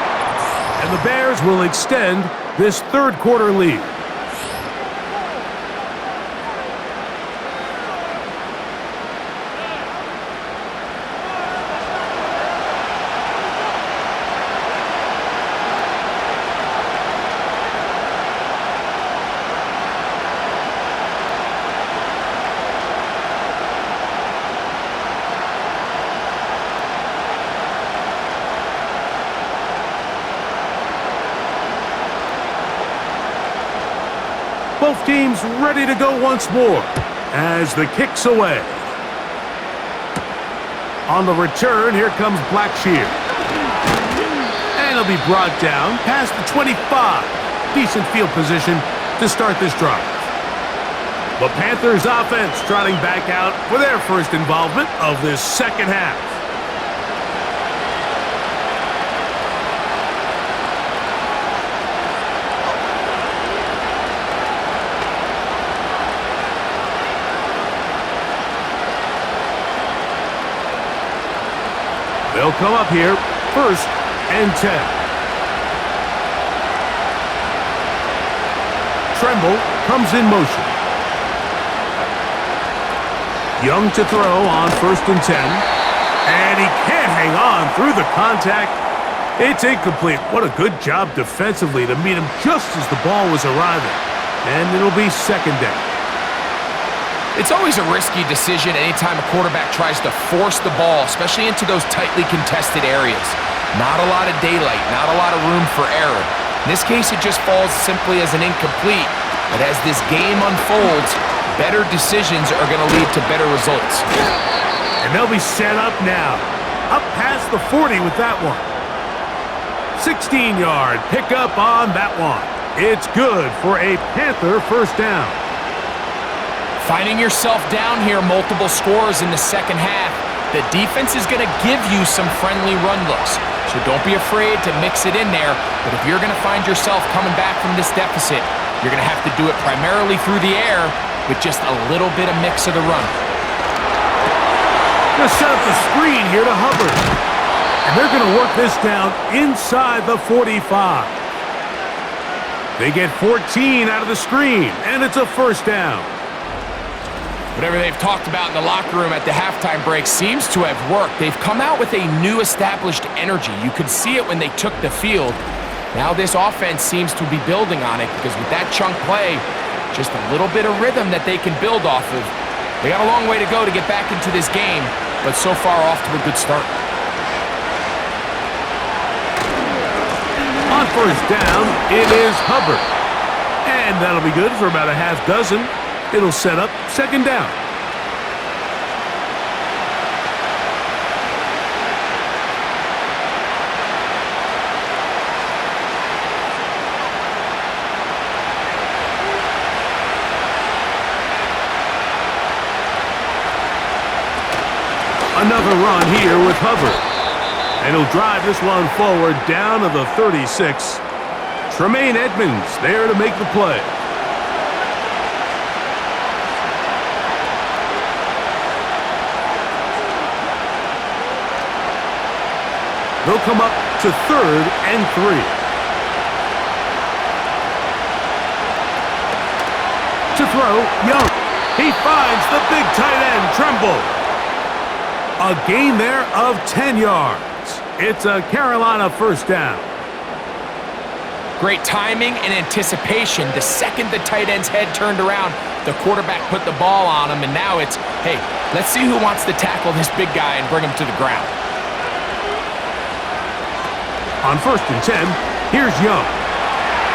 and the Bears will extend this third quarter lead. Both teams ready to go once more as the kick's away. On the return, here comes Blackshear. And They'll be brought down past the 25. Decent field position to start this drive. The Panthers offense trotting back out for their first involvement of this second half. They'll come up here, 1st and 10. Tremble comes in motion. Young to throw on 1st and 10. And he can't hang on through the contact. It's incomplete. What a good job defensively to meet him just as the ball was arriving. And it'll be 2nd down. It's always a risky decision anytime a quarterback tries to force the ball, especially into those tightly contested areas. Not a lot of daylight, not a lot of room for error. In this case, it just falls simply as an incomplete. But as this game unfolds, better decisions are going to lead to better results. And they'll be set up now. Up past the 40 with that one. 16-yard pickup on that one. It's good for a Panther 1st down. Finding yourself down here, multiple scores in the second half, the defense is going to give you some friendly run looks. So don't be afraid to mix it in there. But if you're going to find yourself coming back from this deficit, you're going to have to do it primarily through the air with just a little bit of mix of the run. Going to set up the screen here to Hubbard. And they're going to work this down inside the 45. They get 14 out of the screen, and it's a 1st down. Whatever they've talked about in the locker room at the halftime break seems to have worked. They've come out with a new established energy. You could see it when they took the field. Now this offense seems to be building on it because with that chunk play, just a little bit of rhythm that they can build off of. They got a long way to go to get back into this game, but so far off to a good start. On 1st down, it is Hubbard. And that'll be good for about a half dozen. It'll set up 2nd down. Another run here with Hubbard. And he'll drive this one forward down to the 36. Tremaine Edmonds there to make the play. They'll come up to 3rd and 3. To throw, Young. He finds the big tight end, Tremble. A gain there of 10 yards. It's a Carolina 1st down. Great timing and anticipation. The second the tight end's head turned around, the quarterback put the ball on him, and now it's, hey, let's see who wants to tackle this big guy and bring him to the ground. On 1st and 10, here's Young.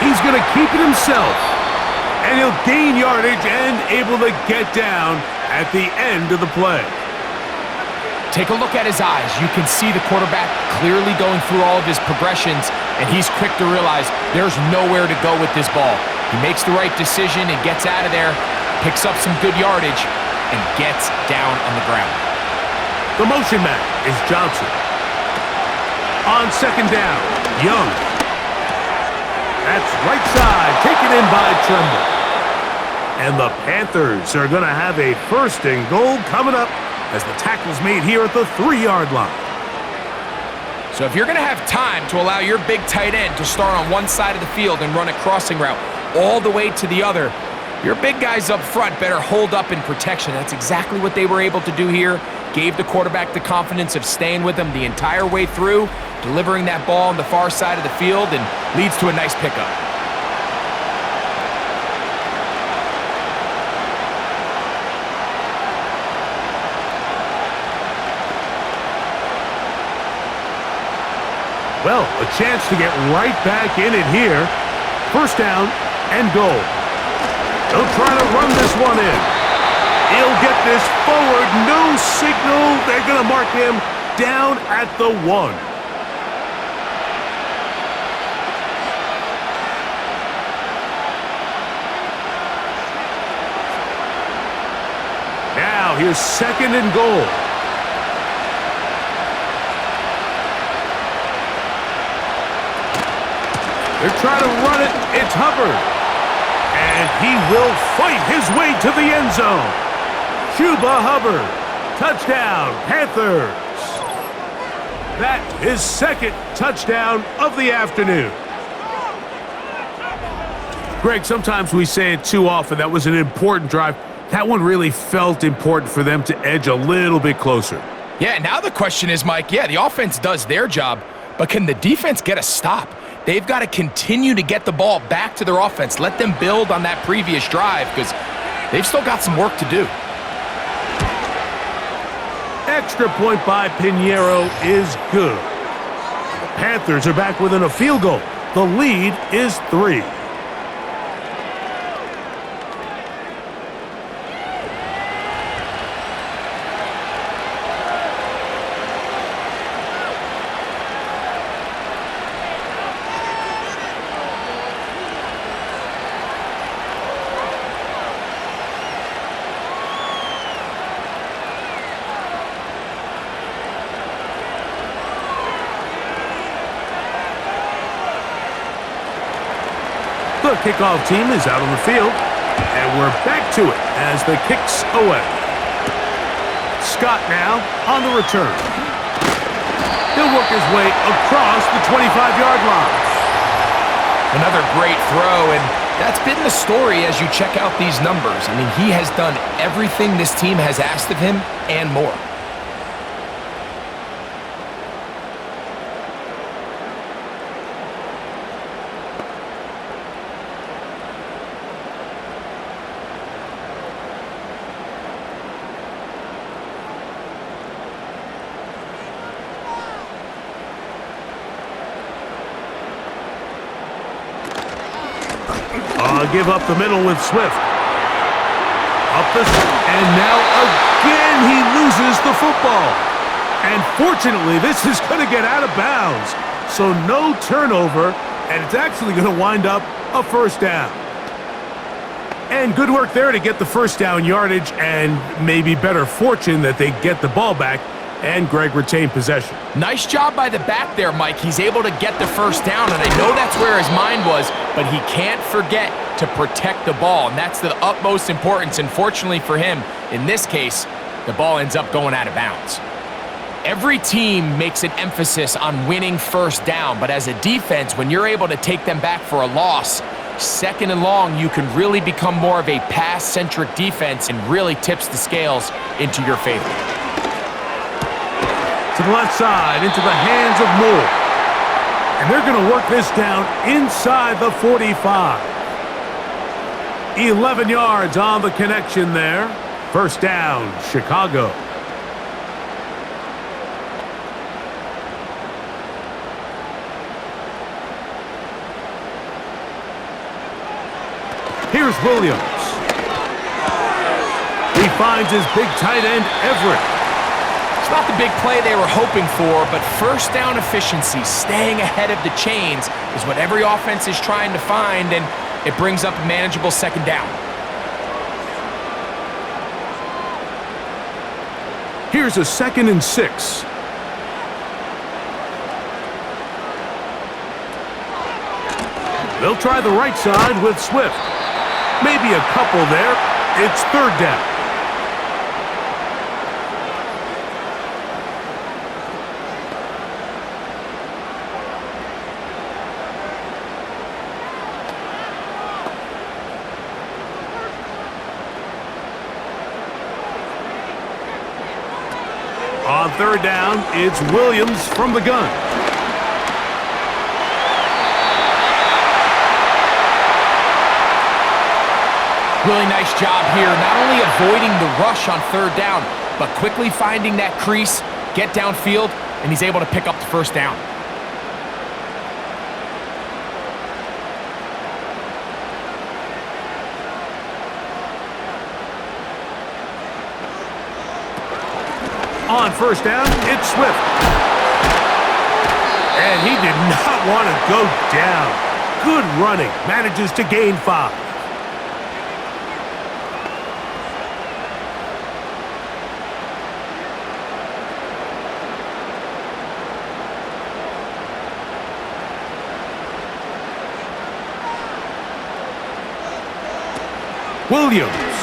He's going to keep it himself. And he'll gain yardage and able to get down at the end of the play. Take a look at his eyes. You can see the quarterback clearly going through all of his progressions, and he's quick to realize there's nowhere to go with this ball. He makes the right decision and gets out of there, picks up some good yardage, and gets down on the ground. The motion man is Johnson. On 2nd down, Young. That's right side, taken in by Tremble. And the Panthers are going to have a 1st and goal coming up as the tackle's made here at the 3-yard line. So if you're going to have time to allow your big tight end to start on one side of the field and run a crossing route all the way to the other, your big guys up front better hold up in protection. That's exactly what they were able to do here. Gave the quarterback the confidence of staying with him the entire way through, delivering that ball on the far side of the field, and leads to a nice pickup. Well, a chance to get right back in it here. 1st down and goal. They'll try to run this one in. He'll get this forward. No signal. They're going to mark him down at the 1. here's 2nd and goal. They're trying to run it. It's Hubbard. And he will fight his way to the end zone. Chuba Hubbard. Touchdown, Panthers. That is 2nd touchdown of the afternoon. Greg, sometimes we say it too often. That was an important drive. That one really felt important for them to edge a little bit closer. Yeah, now the question is, Mike, the offense does their job, but can the defense get a stop? They've got to continue to get the ball back to their offense. Let them build on that previous drive because they've still got some work to do. Extra point by Pinheiro is good. The Panthers are back within a field goal. The lead is 3. The kickoff team is out on the field, and we're back to it as the kick's away. Scott now on the return. He'll work his way across the 25-yard line. Another great throw, and that's been the story as you check out these numbers. I mean, he has done everything this team has asked of him and more. Give up the middle with Swift. Up the... And now again he loses the football. And fortunately, this is going to get out of bounds. So no turnover, and it's actually going to wind up a first down. And good work there to get the first down yardage, and maybe better fortune that they get the ball back and Greg retained possession. Nice job by the back there, Mike. He's able to get the first down, and I know that's where his mind was, but he can't forget to protect the ball, and that's the utmost importance. And fortunately for him, in this case, the ball ends up going out of bounds. Every team makes an emphasis on winning first down, but as a defense, when you're able to take them back for a loss, 2nd and long, you can really become more of a pass-centric defense and really tips the scales into your favor. To the left side, into the hands of Moore. And they're going to work this down inside the 45. 11 yards on the connection there. First down, Chicago. Here's Williams. He finds his big tight end, Everett. It's not the big play they were hoping for, but first down efficiency, staying ahead of the chains, is what every offense is trying to find, and it brings up a manageable 2nd down. Here's a 2nd and 6. They'll try the right side with Swift. Maybe a couple there. It's 3rd down. On 3rd down, it's Williams from the gun. Really nice job here, not only avoiding the rush on 3rd down, but quickly finding that crease, get downfield, and he's able to pick up the first down. On first down, it's Swift. And he did not want to go down. Good running. Manages to gain 5. Williams.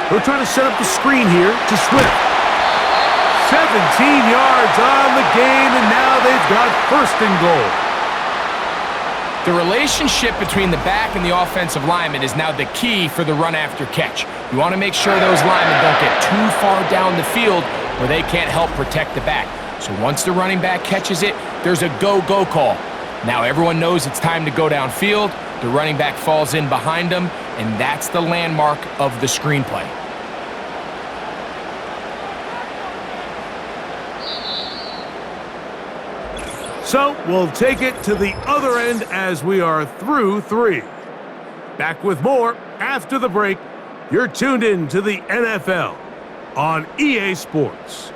They're trying to set up the screen here to Swift. 17 yards on the game, and now they've got first and goal. The relationship between the back and the offensive lineman is now the key for the run after catch. You want to make sure those linemen don't get too far down the field where they can't help protect the back. So once the running back catches it, there's a go-go call. Now everyone knows it's time to go downfield. The running back falls in behind them, and that's the landmark of the screenplay. So we'll take it to the other end as we are through 3. Back with more after the break. You're tuned in to the NFL on EA Sports.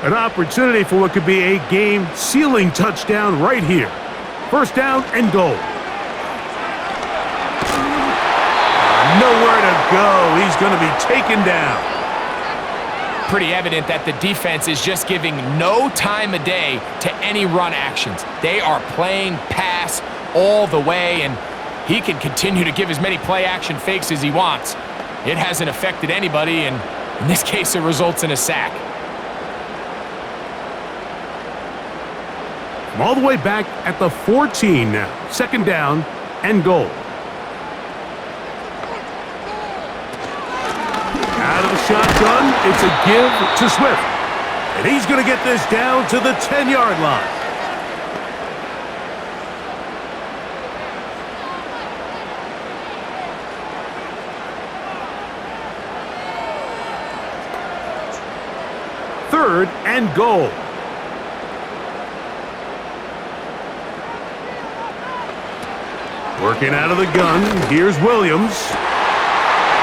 An opportunity for what could be a game-sealing touchdown right here. First down and goal. Nowhere to go. He's going to be taken down. Pretty evident that the defense is just giving no time of day to any run actions. They are playing pass all the way, and he can continue to give as many play-action fakes as he wants. It hasn't affected anybody, and in this case, it results in a sack. From all the way back at the 14 now. Second down and goal. Out of the shotgun, it's a give to Swift. And he's going to get this down to the 10-yard line. Third and goal. Working out of the gun, here's Williams.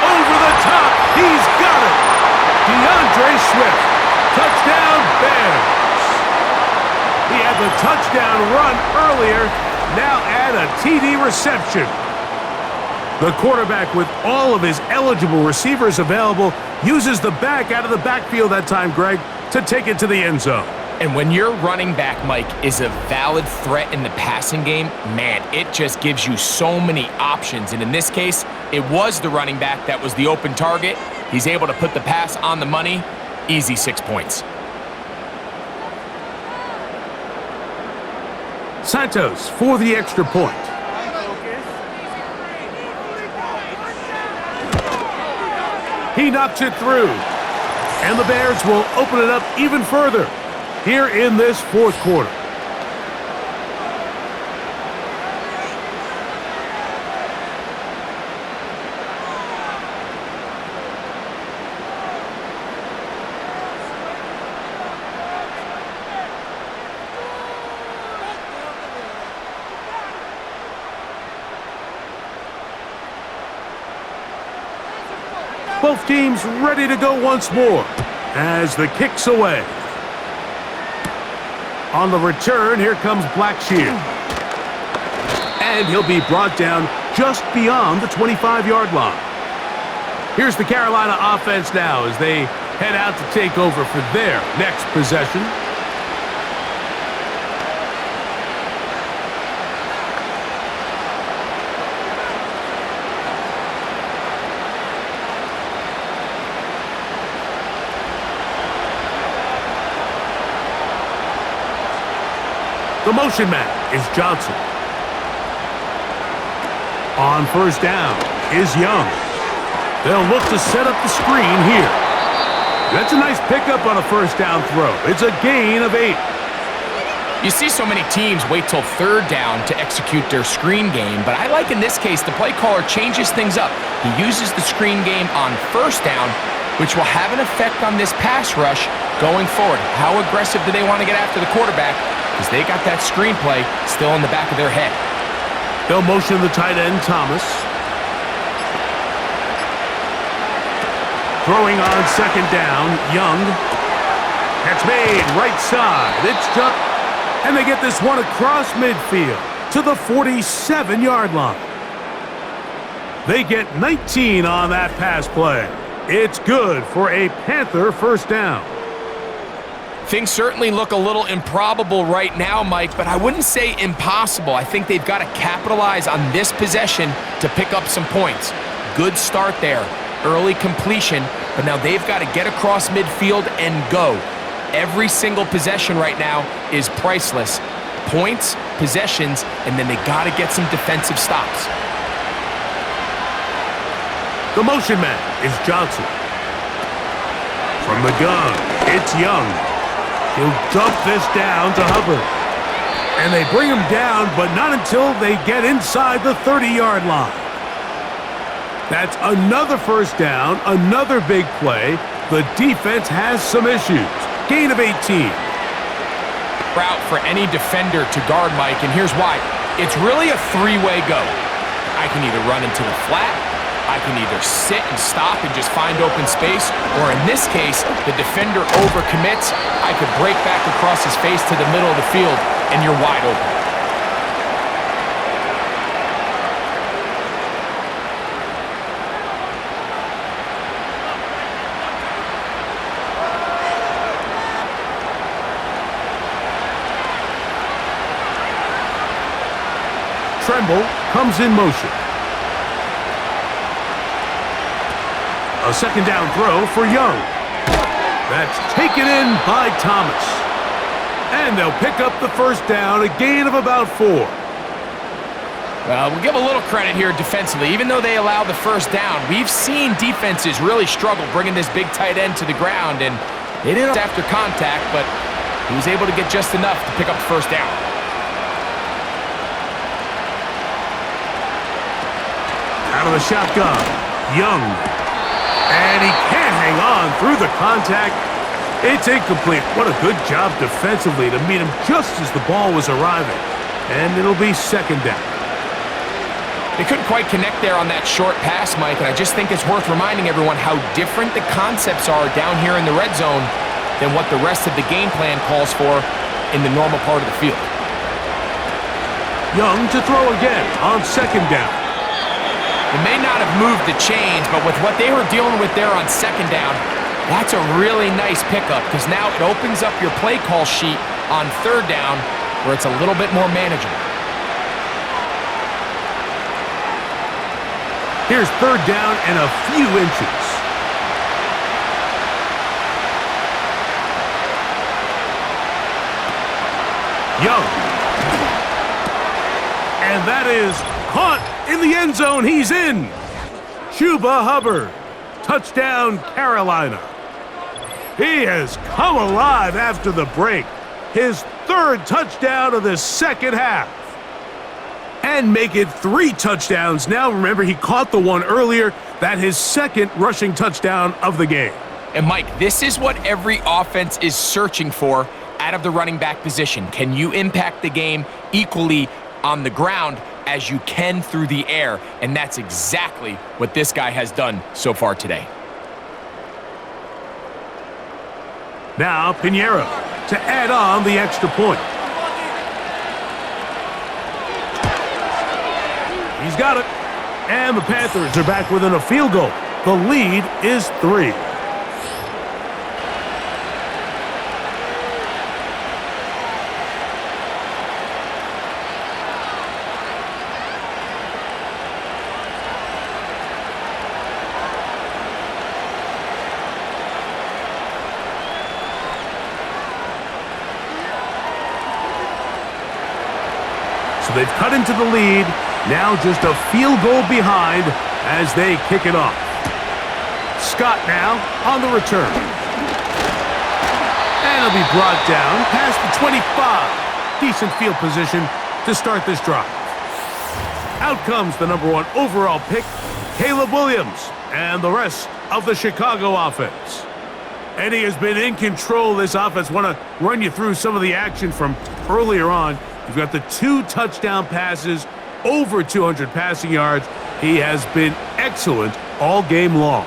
Over the top, he's got it! DeAndre Swift, touchdown Bears! He had the touchdown run earlier, now add a TD reception. The quarterback, with all of his eligible receivers available, uses the back out of the backfield that time, Greg, to take it to the end zone. And when your running back, Mike, is a valid threat in the passing game, man, it just gives you so many options. And in this case, it was the running back that was the open target. He's able to put the pass on the money. Easy 6 points. Santos for the extra point. He knocks it through. And the Bears will open it up even further here in this fourth quarter. Both teams ready to go once more as the kick's away. On the return, here comes Blackshear. And he'll be brought down just beyond the 25-yard line. Here's the Carolina offense now as they head out to take over for their next possession. The motion man is Johnson. On first down is Young. They'll look to set up the screen here. That's a nice pickup on a first down throw. It's a gain of 8. You see so many teams wait till third down to execute their screen game, but I like in this case the play caller changes things up. He uses the screen game on first down, which will have an effect on this pass rush going forward. How aggressive do they want to get after the quarterback? Because they got that screenplay still in the back of their head. They'll motion the tight end, Thomas. Throwing on second down, Young. Catch made, right side. It's just, and they get this one across midfield to the 47-yard line. They get 19 on that pass play. It's good for a Panther first down. Things certainly look a little improbable right now, Mike, but I wouldn't say impossible. I think they've got to capitalize on this possession to pick up some points. Good start there. Early completion, but now they've got to get across midfield and go. Every single possession right now is priceless. Points, possessions, and then they got to get some defensive stops. The motion man is Johnson. From the gun, it's Young. He'll dump this down to Hubbard. And they bring him down, but not until they get inside the 30-yard line. That's another first down, another big play. The defense has some issues. Gain of 18. Route for any defender to guard, Mike, and here's why. It's really a three-way go. I can either run into the flat, I can either sit and stop and just find open space, or in this case, the defender overcommits. I could break back across his face to the middle of the field, and you're wide open. Tremble comes in motion. A second down throw for Young. That's taken in by Thomas. And they'll pick up the first down, a gain of about 4. Well, we'll give a little credit here defensively. Even though they allowed the first down, we've seen defenses really struggle bringing this big tight end to the ground, and they didn't after contact, but he was able to get just enough to pick up the first down. Out of the shotgun, Young. And he can't hang on through the contact. It's incomplete. What a good job defensively to meet him just as the ball was arriving. And it'll be second down. They couldn't quite connect there on that short pass, Mike, and I just think it's worth reminding everyone how different the concepts are down here in the red zone than what the rest of the game plan calls for in the normal part of the field. Young to throw again on second down. It may not have moved the chains, but with what they were dealing with there on second down, that's a really nice pickup because now it opens up your play call sheet on third down where it's a little bit more manageable. Here's third down and a few inches. Young. And that is caught in the end zone. He's in. Chuba Hubbard. Touchdown, Carolina. He has come alive after the break. His third touchdown of the second half. And make it 3 touchdowns. Now, remember, he caught the one earlier. That his second rushing touchdown of the game. And, Mike, this is what every offense is searching for out of the running back position. Can you impact the game equally on the ground as you can through the air? And that's exactly what this guy has done so far today. Now, Pinheiro to add on the extra point. He's got it. And the Panthers are back within a field goal. The lead is 3. So they've cut into the lead. Now just a field goal behind as they kick it off. Scott now on the return. And he'll be brought down past the 25. Decent field position to start this drive. Out comes the number 1 overall pick, Caleb Williams, and the rest of the Chicago offense. And he has been in control of this offense. Want to run you through some of the action from earlier on. You've got the 2 touchdown passes, over 200 passing yards. He has been excellent all game long.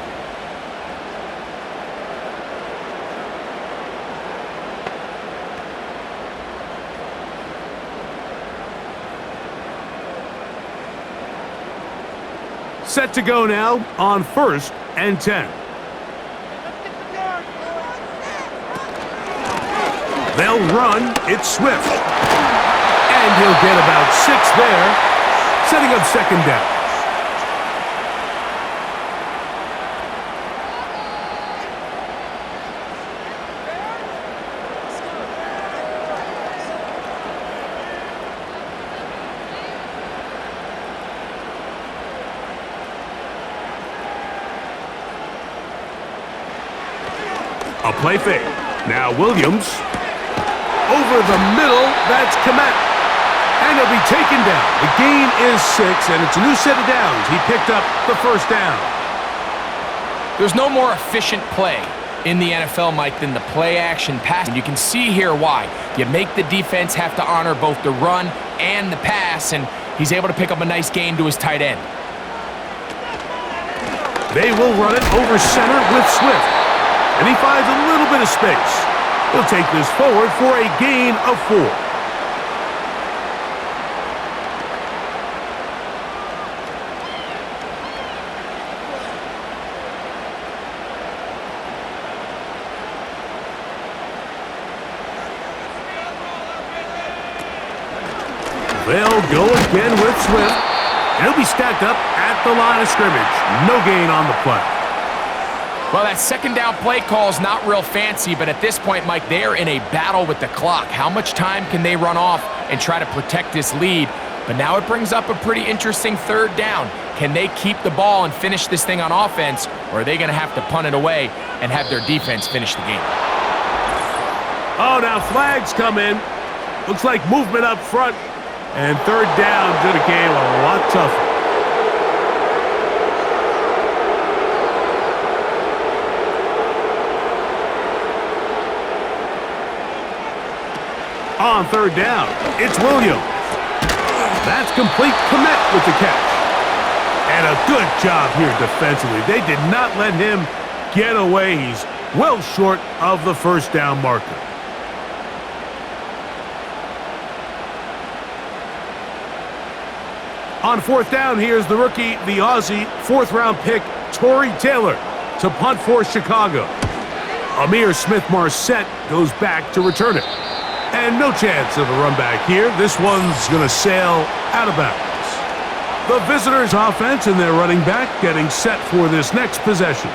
Set to go now on 1st and 10. They'll run. It's Swift. And he'll get about 6 there, setting up second down. A play fake. Now Williams. Over the middle, that's Komet. And he'll be taken down. The gain is 6, and it's a new set of downs. He picked up the first down. There's no more efficient play in the NFL, Mike, than the play-action pass. And you can see here why. You make the defense have to honor both the run and the pass, and he's able to pick up a nice gain to his tight end. They will run it over center with Swift. And he finds a little bit of space. He'll take this forward for a gain of 4. They'll go again with Swift. And he'll be stacked up at the line of scrimmage. No gain on the play. Well, that second down play call is not real fancy, but at this point, Mike, they are in a battle with the clock. How much time can they run off and try to protect this lead? But now it brings up a pretty interesting third down. Can they keep the ball and finish this thing on offense, or are they going to have to punt it away and have their defense finish the game? Oh, now flags come in. Looks like movement up front. And third down to the game a lot tougher. On third down, it's Williams. That's complete. Komet with the catch. And a good job here defensively. They did not let him get away. He's well short of the first down marker. On fourth down, here's the rookie, the Aussie, fourth-round pick, Torrey Taylor, to punt for Chicago. Amir Smith-Marset goes back to return it. And no chance of a run back here. This one's going to sail out of bounds. The visitors' offense and their running back getting set for this next possession.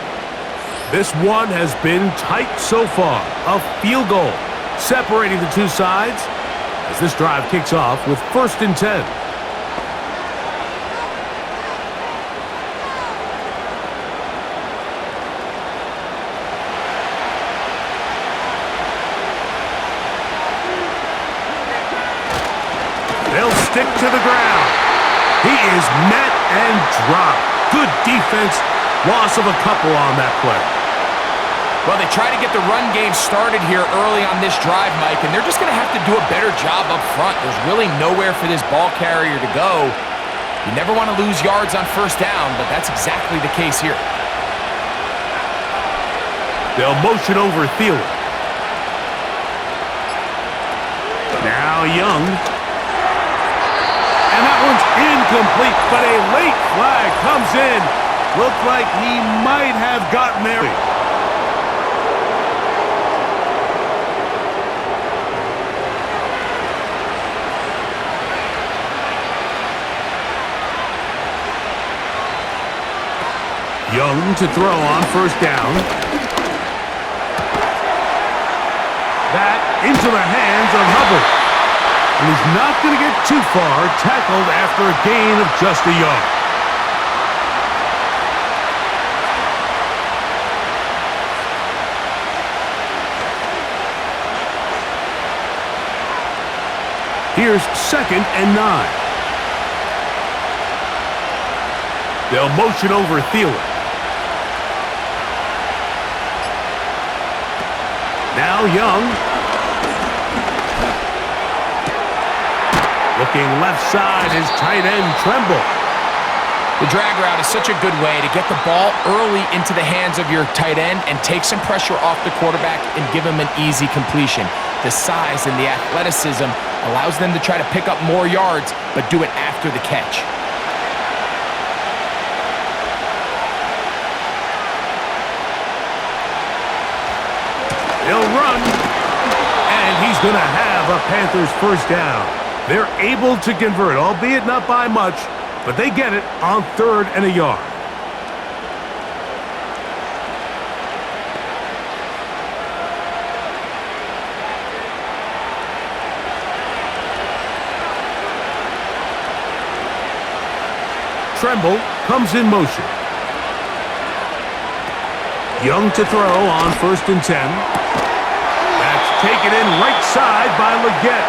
This one has been tight so far. A field goal separating the two sides as this drive kicks off with 1st and 10. They'll stick to the ground. He is met and dropped. Good defense. Loss of a couple on that play. Well, they try to get the run game started here early on this drive, Mike, and they're just going to have to do a better job up front. There's really nowhere for this ball carrier to go. You never want to lose yards on first down, but that's exactly the case here. They'll motion over Thielen. Now Young. And that one's incomplete, but a late flag comes in. Looked like he might have gotten there. Young to throw on first down. That into the hands of Hubbard. And he's not going to get too far, tackled after a gain of just a yard. Here's 2nd and 9. They'll motion over Thielen. Now Young. Looking left side, his tight end Tremble. The drag route is such a good way to get the ball early into the hands of your tight end and take some pressure off the quarterback and give him an easy completion. The size and the athleticism allows them to try to pick up more yards, but do it after the catch. He'll run, and he's going to have a Panthers first down. They're able to convert, albeit not by much, but they get it on 3rd and a yard. Tremble comes in motion. Young to throw on 1st and 10. That's taken in right side by Leggett.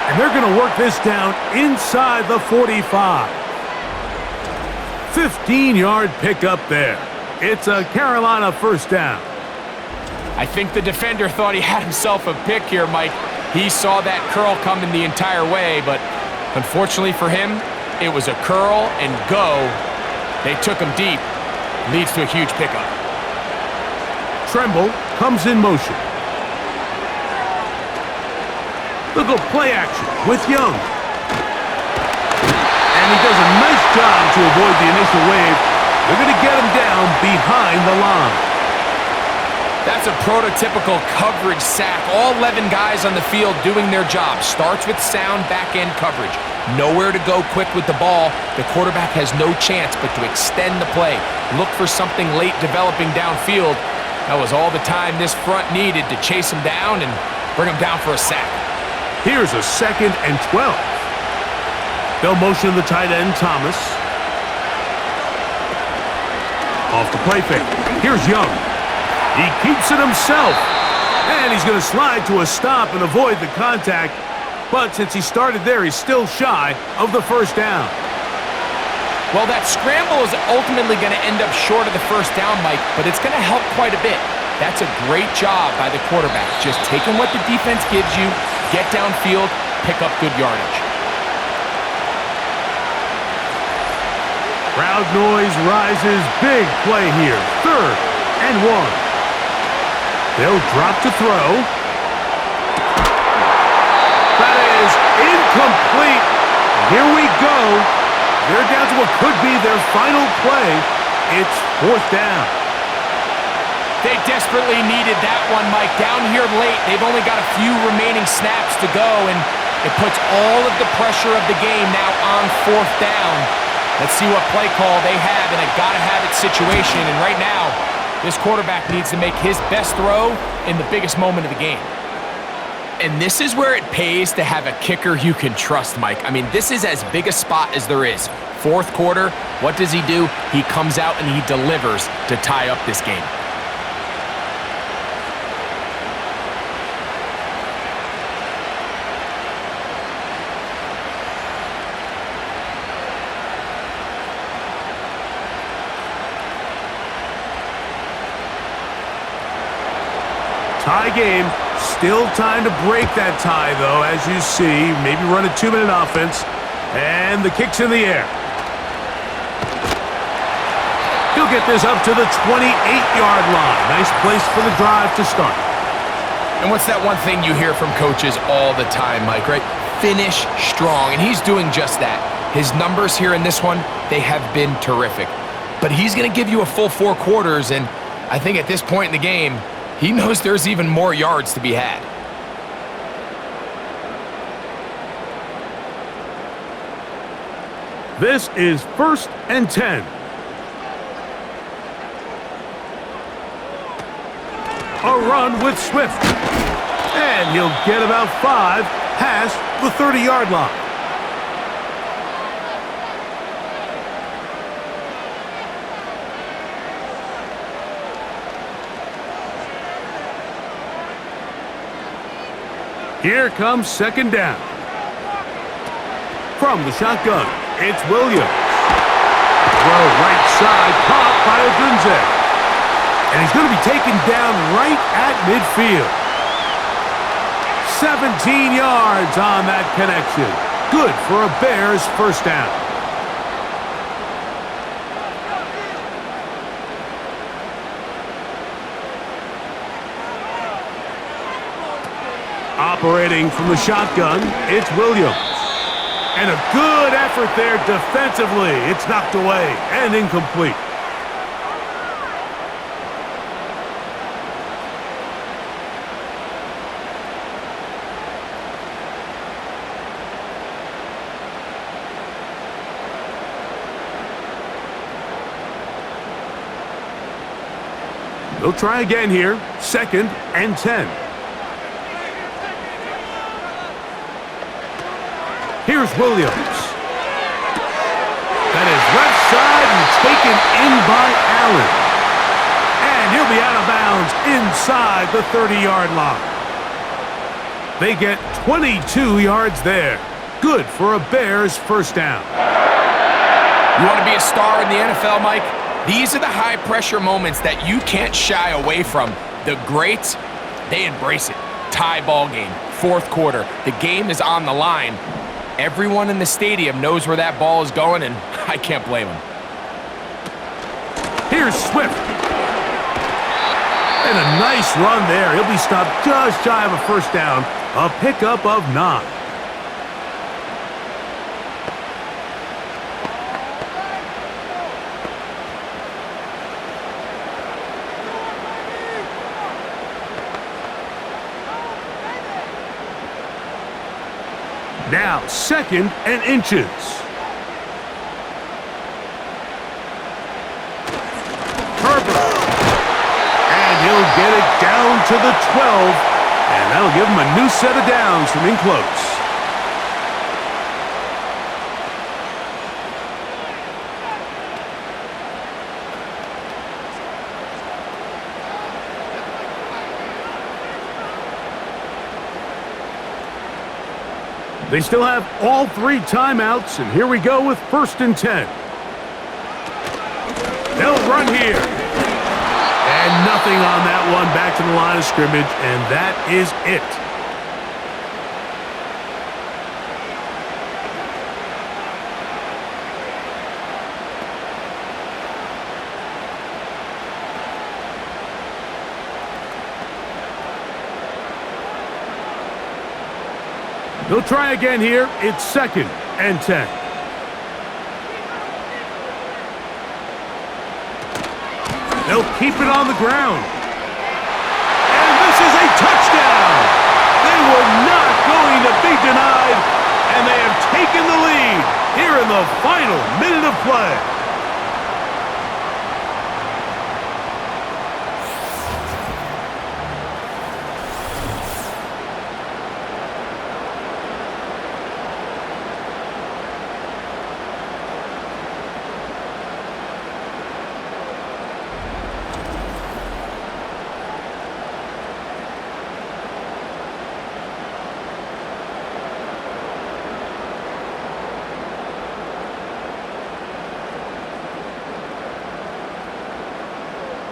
And they're going to work this down inside the 45. 15-yard pickup there. It's a Carolina first down. I think the defender thought he had himself a pick here, Mike. He saw that curl coming the entire way, but unfortunately for him, it was a curl and go. They took him deep. Leads to a huge pickup. Tremble comes in motion. They'll go play action with Young. And he does a nice job to avoid the initial wave. They're going to get him down behind the line. That's a prototypical coverage sack. All 11 guys on the field doing their job. Starts with sound back-end coverage. Nowhere to go quick with the ball. The quarterback has no chance but to extend the play. Look for something late developing downfield. That was all the time this front needed to chase him down and bring him down for a sack. Here's a 2nd and 12. They'll motion the tight end, Thomas. Off the play fake. Here's Young. He keeps it himself. And he's going to slide to a stop and avoid the contact. But since he started there, he's still shy of the first down. Well, that scramble is ultimately going to end up short of the first down, Mike, but it's going to help quite a bit. That's a great job by the quarterback. Just taking what the defense gives you, get downfield, pick up good yardage. Crowd noise rises. Big play here. 3rd and 1. They'll drop to throw. That is incomplete. Here we go. They're down to what could be their final play. It's 4th down. They desperately needed that one, Mike. Down here late, they've only got a few remaining snaps to go, and it puts all of the pressure of the game now on 4th down. Let's see what play call they have in a gotta-have-it situation, and right now, this quarterback needs to make his best throw in the biggest moment of the game. And this is where it pays to have a kicker you can trust, Mike. I mean, this is as big a spot as there is. 4th quarter, what does he do? He comes out and he delivers to tie up this game. Tie game. Still time to break that tie, though, as you see. Maybe run a 2-minute offense. And the kick's in the air. He'll get this up to the 28-yard line. Nice place for the drive to start. And what's that one thing you hear from coaches all the time, Mike, right? Finish strong, and he's doing just that. His numbers here in this one, they have been terrific. But he's going to give you a full 4 quarters, and I think at this point in the game, he knows there's even more yards to be had. This is 1st and 10. A run with Swift. And he'll get about 5 past the 30-yard line. Here comes 2nd down. From the shotgun, it's Williams. Throw right side, caught by Odunze. And he's going to be taken down right at midfield. 17 yards on that connection. Good for a Bears first down. Operating from the shotgun, it's Williams. And a good effort there defensively. It's knocked away and incomplete. They'll try again here. 2nd and 10. Here's Williams. That is left side and taken in by Allen. And he'll be out of bounds inside the 30-yard line. They get 22 yards there. Good for a Bears first down. You want to be a star in the NFL, Mike? These are the high-pressure moments that you can't shy away from. The greats, they embrace it. Tie ball game, 4th quarter. The game is on the line. Everyone in the stadium knows where that ball is going, and I can't blame them. Here's Swift. And a nice run there. He'll be stopped just shy of a first down. A pickup of 9. Now 2nd and inches. Herbert. And he'll get it down to the 12. And that'll give him a new set of downs from in close. They still have all 3 timeouts, and here we go with 1st and 10. They'll run here. And nothing on that one, back to the line of scrimmage, and that is it. They'll try again here. It's 2nd and 10. They'll keep it on the ground. And this is a touchdown. They were not going to be denied, and they have taken the lead here in the final minute of play.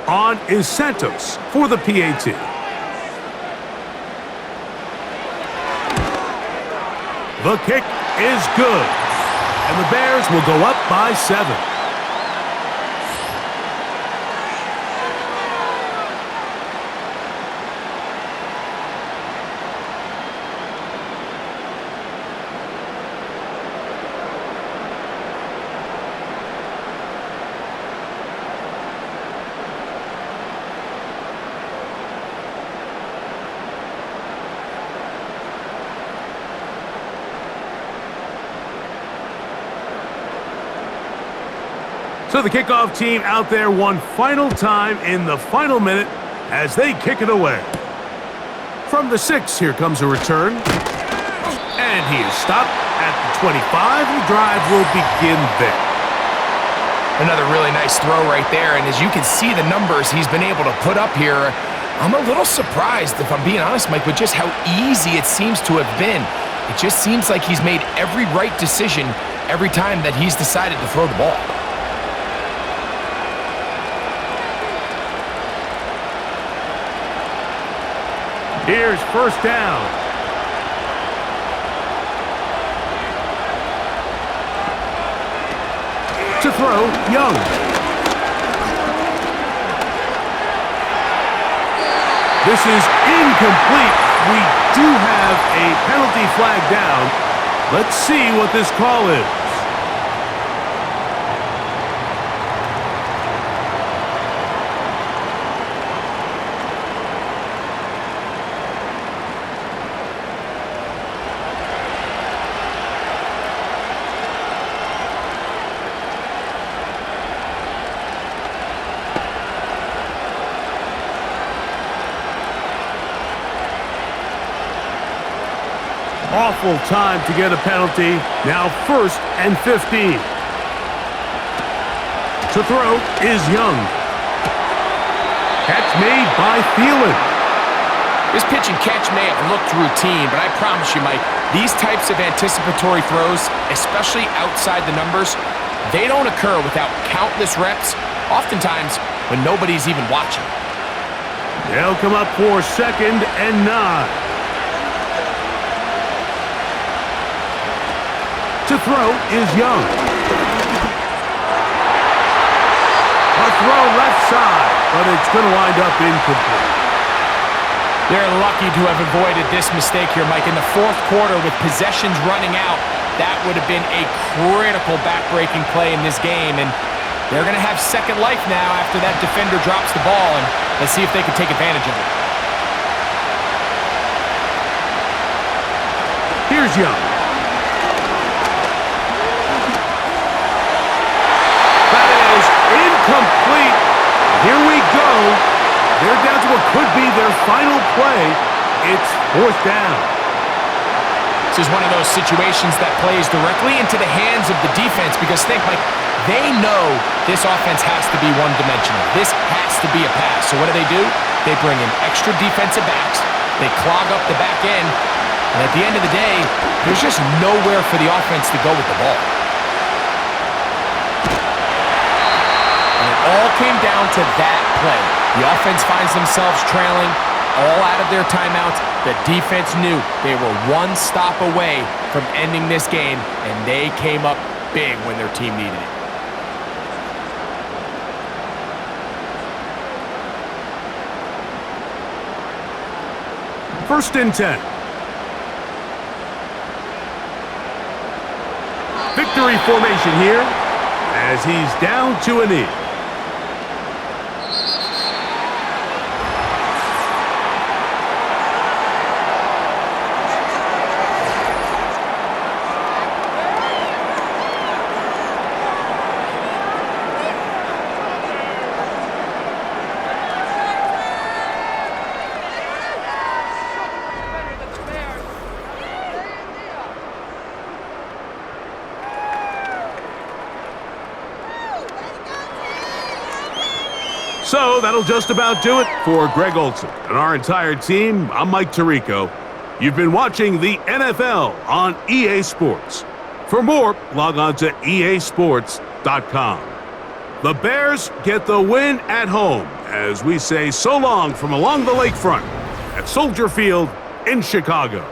On is Santos for the PAT. The kick is good, and the Bears will go up by 7. So the kickoff team out there one final time in the final minute as they kick it away. From the 6, here comes a return. And he is stopped at the 25. The drive will begin there. Another really nice throw right there, and as you can see the numbers he's been able to put up here, I'm a little surprised, if I'm being honest, Mike, with just how easy it seems to have been. It just seems like he's made every right decision every time that he's decided to throw the ball. Here's first down. To throw, Young. This is incomplete. We do have a penalty flag down. Let's see what this call is. Awful time to get a penalty. Now 1st and 15. To throw is Young. Catch made by Thielen. This pitch and catch may have looked routine, but I promise you, Mike, these types of anticipatory throws, especially outside the numbers, they don't occur without countless reps, oftentimes when nobody's even watching. They'll come up for 2nd and 9. To throw is Young. A throw left side, but it's going to wind up incomplete. They're lucky to have avoided this mistake here, Mike. In the 4th quarter, with possessions running out, that would have been a critical back-breaking play in this game, and they're going to have second life now after that defender drops the ball, and let's see if they can take advantage of it. Here's Young. That is incomplete. Here we go. They're down to what could be their final play. It's 4th down. This is one of those situations that plays directly into the hands of the defense because think, Mike, they know this offense has to be one-dimensional. This has to be a pass. So what do? They bring in extra defensive backs. They clog up the back end. And at the end of the day, there's just nowhere for the offense to go with the ball. And it all came down to that play. The offense finds themselves trailing, all out of their timeouts. The defense knew they were one stop away from ending this game, and they came up big when their team needed it. First and 10. Victory formation here as he's down to a knee. So that'll just about do it for Greg Olson and our entire team. I'm Mike Tirico. You've been watching the NFL on EA Sports. For more, log on to easports.com. The Bears get the win at home as we say so long from along the lakefront at Soldier Field in Chicago.